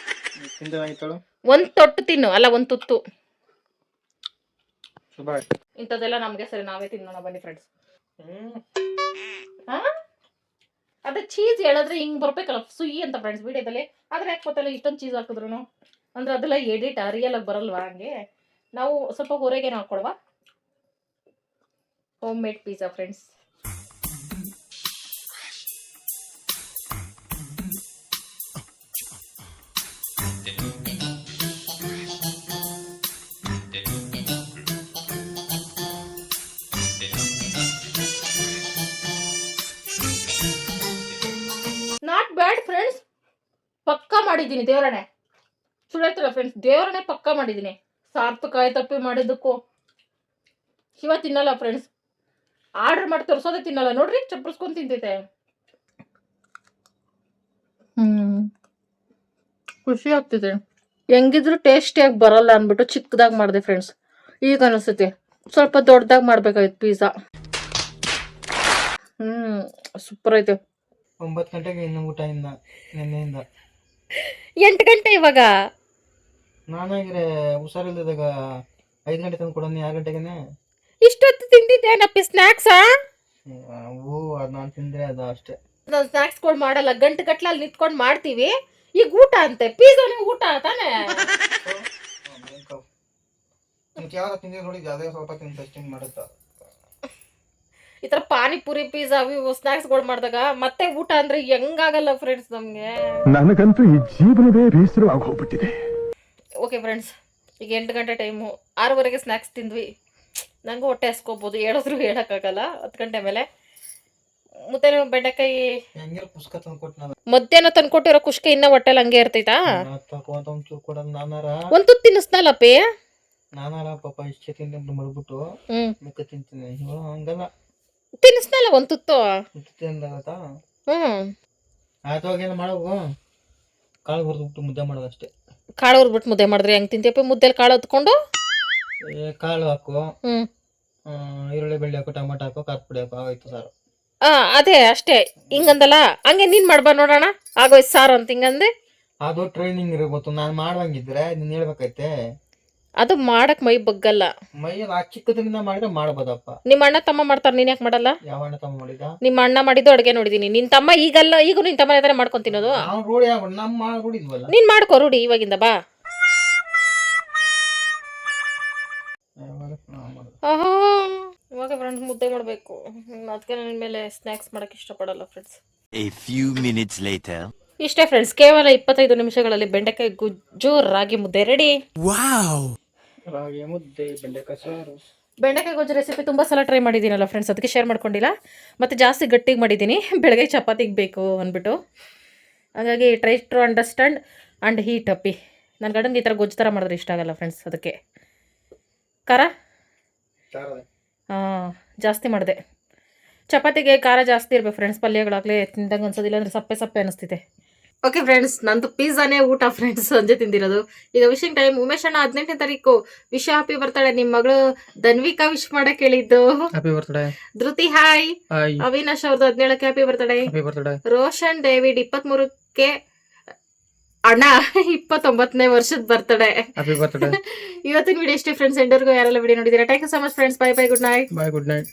D: ತಿಂದೇನಾಗಿತ್ತಳು?
A: ಒಂದು ತೊಟ್ಟು ತಿನ್ನು, ಅಲ್ಲ ಒಂದು ತುತ್ತು.
D: ಬಾಯ್.
A: ಇಂಥದ್ದೆಲ್ಲ ನಮಗೆ ಸರಿ, ನಾವೇ ತಿನ್ನೋಣ ಬನ್ನಿ ಫ್ರೆಂಡ್ಸ್. ಅದೇ ಚೀಸ್ ಹೇಳಿದ್ರೆ ಹಿಂಗೆ ಬರ್ಬೇಕಲ್ಲ ಸುಯಿ ಅಂತ ಫ್ರೆಂಡ್ಸ್ ವಿಡಿಯೋದಲ್ಲಿ. ಆದ್ರೆ ಯಾಕೆ ಗೊತ್ತಲ್ಲ ಇಷ್ಟೊಂದು ಚೀಸ್ ಹಾಕಿದ್ರು ಅಂದ್ರೆ ಅದೆಲ್ಲ ಎಡಿಟ್ ರಿಯಲ್ ಆಗಿ ಬರಲ್ವಾ? ಹಂಗೆ ನಾವು ಸ್ವಲ್ಪ ಹೊರಗೇನು ಹಾಕೊಳ್ವ. Home made pizza friends. Not bad friends. ಪಕ್ಕಾ ಮಾಡಿದ್ದೀನಿ ದೇವರನೆ. ಸುಳ್ಳು ಫ್ರೆಂಡ್ಸ್, ದೇವರನೆ ಪಕ್ಕಾ ಮಾಡಿದ್ದೀನಿ. ಸಾರ್ಥಕಾಯಿ ತಪ್ಪಿ ಮಾಡಿದ್ದಕ್ಕೂ. ಶಿವ ತಿನ್ನಲ್ಲ ಫ್ರೆಂಡ್ಸ್, ಆರ್ಡರ್ ಮಾಡಿ ತೋರಿಸೋದೇ ತಿನ್ನಲ್ಲ. ನೋಡ್ರಿ ಚಪ್ಪರ್ಸ್ಕೊಂಡು ತಿಂತೈತೆ. ಖುಷಿ ಆಗ್ತಿದೆ. ಹೆಂಗಿದ್ರು ಟೇಸ್ಟಿಯಾಗಿ ಬರಲ್ಲ ಅಂದ್ಬಿಟ್ಟು ಚಿಕ್ಕದಾಗಿ ಮಾಡಿದೆ ಫ್ರೆಂಡ್ಸ್. ಈಗ ಅನಿಸ್ತೈತೆ ಸ್ವಲ್ಪ ದೊಡ್ಡದಾಗಿ ಮಾಡ್ಬೇಕಾಯ್ತು ಪಿಜ್ಜಾ. ಸೂಪರ್ ಐತೆ.
D: 9 ಗಂಟೆಗೆ ಇನ್ನು ಊಟ ಇಂದ ನಿನ್ನೆಯಿಂದ
A: 8 ಗಂಟೆ ಇವಾಗ.
D: ನಾನಾಗಿದ್ರೆ ಹುಷಾರಿಲ್ಲದಾಗ 5 ಗಂಟೆ ತಂದು ಕೊಡೋಣ. 6 ಗಂಟೆಗೆ
A: ಇಷ್ಟೊತ್ತು ತಿಂದಿದ್ದೇನಪ್ಪಿ ಸ್ನ್ಯಾಕ್ಸಾ?
D: ಅವು ಅದು ನಾನು ತಿಂದ್ರೆ ಅದು ಅಷ್ಟೇ.
A: ನಾವು ಸ್ನ್ಯಾಕ್ಸ್ಗಳು ಮಾಡಲ್ಲ, ಗಂಟೆ ಗಟ್ಲೆ ಅಲ್ಲಿ ನಿಂತ್ಕೊಂಡು ಮಾಡ್ತೀವಿ. ಈಗ ಊಟ ಅಂತೆ, ಪಿಜ್ಜಾನೇ ಊಟ ತಾನೇ.
D: ಯಾವ್ದು ತಿಂದ್ರೆ ನೋಡಿ, ಅದೇ ಸ್ವಲ್ಪ ತಿಂದು ಟೆಸ್ಟಿಂಗ್ ಮಾಡುತ್ತಾ.
A: ಈ ಥರ ಪಾನಿಪುರಿ ಪಿಜ್ಜಾ ಇವು ಸ್ನ್ಯಾಕ್ಸ್ಗಳು ಮಾಡಿದಾಗ ಮತ್ತೆ ಊಟ ಅಂದ್ರೆ ಹೆಂಗಾಗಲ್ಲ ಫ್ರೆಂಡ್ಸ್ ನಮಗೆ.
C: ನನಗಂತೂ ಈ ಜೀವನವೇ ಬೇಸರವಾಗಿ ಹೋಗ್ಬಿಟ್ಟಿದೆ.
A: ಓಕೆ ಫ್ರೆಂಡ್ಸ್, ಈಗ 8 ಗಂಟೆ ಟೈಮು. 6:30ಗೆ ಸ್ನ್ಯಾಕ್ಸ್ ತಿಂದ್ವಿ. ನನಗೂ ಹೊಟ್ಟೆ ಹಸ್ಕೋಬೋದು, ಹೇಳಿದ್ರು ಹೇಳೋಕ್ಕಾಗಲ್ಲ. 10 ಗಂಟೆ ಮೇಲೆ ಮುದ್ದೆನೂ ಬೆಂಡೆಕಾಯಿ
D: ಹೆಂಗಿರೋ ಪುಸ್ತಕ ತಂದು ಕೊಟ್ಟು ನಾನು
A: ಮಧ್ಯಾಹ್ನ ತಂದ್ಕೊಟ್ಟಿರೋ ಕುಷ್ಕ ಇನ್ನ ಹೊಟ್ಟೆಲ್ ಹಂಗೆ ಇರ್ತೈತಾ?
D: ಒಂಚೂರು ಕೊಡೋದು.
A: ಒಂದು ತುತ್ತು ತಿನ್ನಿಸ್ನಲ್ಲಪ್ಪಿ.
D: ನಾನಾರ ಪಾಪ ಇಷ್ಟೇ ತಿಂದು ಮರ್ಬಿಟ್ಟು ಮಿಕ್ಕ ತಿಂತೀನಿ. ಹಂಗಲ್ಲ,
A: ತಿನ್ನಿಸ್ನಲ್ಲ ಒಂದು ತುತ್ತು.
D: ತಿಂದಾಗತ್ತಾ? ಆಯ್ತವಾಗೇನು ಮಾಡೋದು, ಕಾಳು ಹುರಿದ್ಬಿಟ್ಟು ಮುದ್ದೆ ಮಾಡೋದಷ್ಟೇ.
A: ಕಾಳು ಹುರ್ಬಿಟ್ಟು ಮುದ್ದೆ ಮಾಡಿದ್ರೆ ಹೆಂಗ್ ತಿಂತೀಯಪ್ಪ? ಮುದ್ದೆಲಿ ಕಾಳು ಹೊತ್ಕೊಂಡು
D: ಕಾಳು ಹಾಕು, ಈರುಳ್ಳಿ ಬೆಳ್ಳಿ ಹಾಕು, ಟೊಮೆಟೊ ಹಾಕು, ಖಾರ ಪುಡಿ ಹಾಕು, ಆಗೋಯ್ತು ಸಾರು.
A: ಅದೇ ಅಷ್ಟೇ. ಹಿಂಗಂದಲ್ಲ, ಹಂಗೆ ನೀನ್ ಮಾಡ್ಬಾ ನೋಡೋಣ. ಆಗೋಯ್ತು ಸಾರು ಅಂತ ಹಿಂಗಂದೆ.
D: ಅದು ಟ್ರೈನಿಂಗ್ ಇರಬೇಕು. ನಾನು ಮಾಡುವಂಗಿದ್ರೆ ನೀನು ಹೇಳ್ಬೇಕೈತೆ.
A: ಅದು ಮಾಡಕ್ ಮೈ ಬಗ್ಗಲ್ಲ.
D: ಮೈಯಲ್ಲಿ ಆ ಚಿಕ್ಕದ್ರಿಂದ ಮಾಡಿದ್ರೆ ಮಾಡ್ಬೋದಪ್ಪ.
A: ನಿಮ್ಮ ಅಣ್ಣ ತಮ್ಮ ಮಾಡ್ತಾರ, ನೀನ್ ಯಾಕೆ ಮಾಡಲ್ಲ?
D: ಯಾವ ಅಣ್ಣ ತಮ್ಮ ಮಾಡಿದ?
A: ನಿಮ್ಮ ಅಣ್ಣ ಮಾಡಿದ್ದು ಅಡ್ಗೆ ನೋಡಿದೀನಿ. ನಿನ್ ತಮ್ಮ ಈಗಲ್ಲ, ಈಗ ನಿನ್ ತಮ್ಮ ತರ ಮಾಡ್ಕೊಂಡ್ ತಿನ್ನೋದು.
D: ನಾವು ರೂಢಿ ಆಗ್ಬಿಟ್ಟು ನಮ್ಮ ರೂಢಿದ್ವಲ್ಲ.
A: ನೀನ್ ಮಾಡ್ಕೋ ರೂಢಿ ಇವಾಗಿಂದ ಬಾ. ಆಹಾ, ಇವಾಗ ಫ್ರೆಂಡ್ಸ್ ಮುದ್ದೆ ಮಾಡ್ಬೇಕು. ಅದಕ್ಕೆ ನನ್ನ ಮೇಲೆ ಸ್ನಾಕ್ಸ್ ಮಾಡಕ್ ಇಷ್ಟಪಡಲ್ಲ friends.
B: A few minutes later.
A: ಇಷ್ಟೇ ಫ್ರೆಂಡ್ಸ್, ಕೇವಲ 25 ನಿಮಿಷಗಳಲ್ಲಿ ಬೆಂಡೆಕಾಯಿ ಗುಜ್ಜು ರಾಗಿ ಮುದ್ದೆ ರೆಡಿ.
D: ರಾಗಿ ಮುದ್ದೆ, ಬೆಂಡೆಕಾಯಿ ಸಾರು.
A: ಬೆಂಡೆಕಾಯಿ ಗೊಜ್ಜು ರೆಸಿಪಿ ತುಂಬ ಸಲ ಟ್ರೈ ಮಾಡಿದ್ದೀನಲ್ಲ ಫ್ರೆಂಡ್ಸ್, ಅದಕ್ಕೆ ಶೇರ್ ಮಾಡ್ಕೊಂಡಿಲ್ಲ. ಮತ್ತು ಜಾಸ್ತಿ ಗಟ್ಟಿಗೆ ಮಾಡಿದ್ದೀನಿ, ಬೆಳಗ್ಗೆ ಚಪಾತಿಗೆ ಬೇಕು ಅಂದ್ಬಿಟ್ಟು. ಹಾಗಾಗಿ try to understand and heat ಅಪ್ಪಿ. ನನ್ನ ಗಂಡಂಗೆ ಈ ಥರ ಗೊಜ್ಜು ಥರ ಮಾಡಿದ್ರೆ ಇಷ್ಟ ಆಗಲ್ಲ ಫ್ರೆಂಡ್ಸ್, ಅದಕ್ಕೆ ಖಾರ ಹಾಂ ಜಾಸ್ತಿ ಮಾಡಿದೆ. ಚಪಾತಿಗೆ ಖಾರ ಜಾಸ್ತಿ ಇರಬೇಕು ಫ್ರೆಂಡ್ಸ್, ಪಲ್ಯಗಳಾಗಲೇ ತಿಂದಂಗೆ ಅನ್ಸೋದಿಲ್ಲ, ಅಂದರೆ ಸಪ್ಪೆ ಸಪ್ಪೆ ಅನಿಸ್ತಿದೆ. ಓಕೆ ಫ್ರೆಂಡ್ಸ್, ನಂದು ಪಿಜ್ಜಾನೇ ಊಟ ಫ್ರೆಂಡ್ಸ್, ಸಂಜೆ ತಿಂದಿರೋದು. ಈಗ ವಿಶಿಂಗ್ ಟೈಮ್. ಉಮೇಶ್ ಅಣ್ಣ 18ನೇ ತಾರೀಕು ವಿಶ್ ಹ್ಯಾಪಿ ಬರ್ತಡೆ. ನಿಮ್ಮ ಮಗಳು ಧನ್ವಿಕಾ ವಿಶ್ ಮಾಡಕ್ ಹೇಳಿದ್ದು.
D: Happy birthday.
A: Dhriti hi.
D: Hi.
A: Avinash ಅವ್ರದ್ದು 17ಕ್ಕೆ happy birthday.
D: Happy birthday.
A: Roshan David 23ಕ್ಕೆ ಅಣ್ಣ 29ನೇ ವರ್ಷದ ಬರ್ತಡೆ.
D: Happy birthday.
A: ಇವತ್ತಿನ ವಿಡಿಯೋ ಇಷ್ಟೇ ಫ್ರೆಂಡ್ಸ್. ಎಂಡರ್ಗೂ ಯಾರೆಲ್ಲ ವಿಡಿಯೋ ನೋಡಿದ್ದೀರಾ, thank you so much friends. Bye bye, good night.
D: Bye, good night.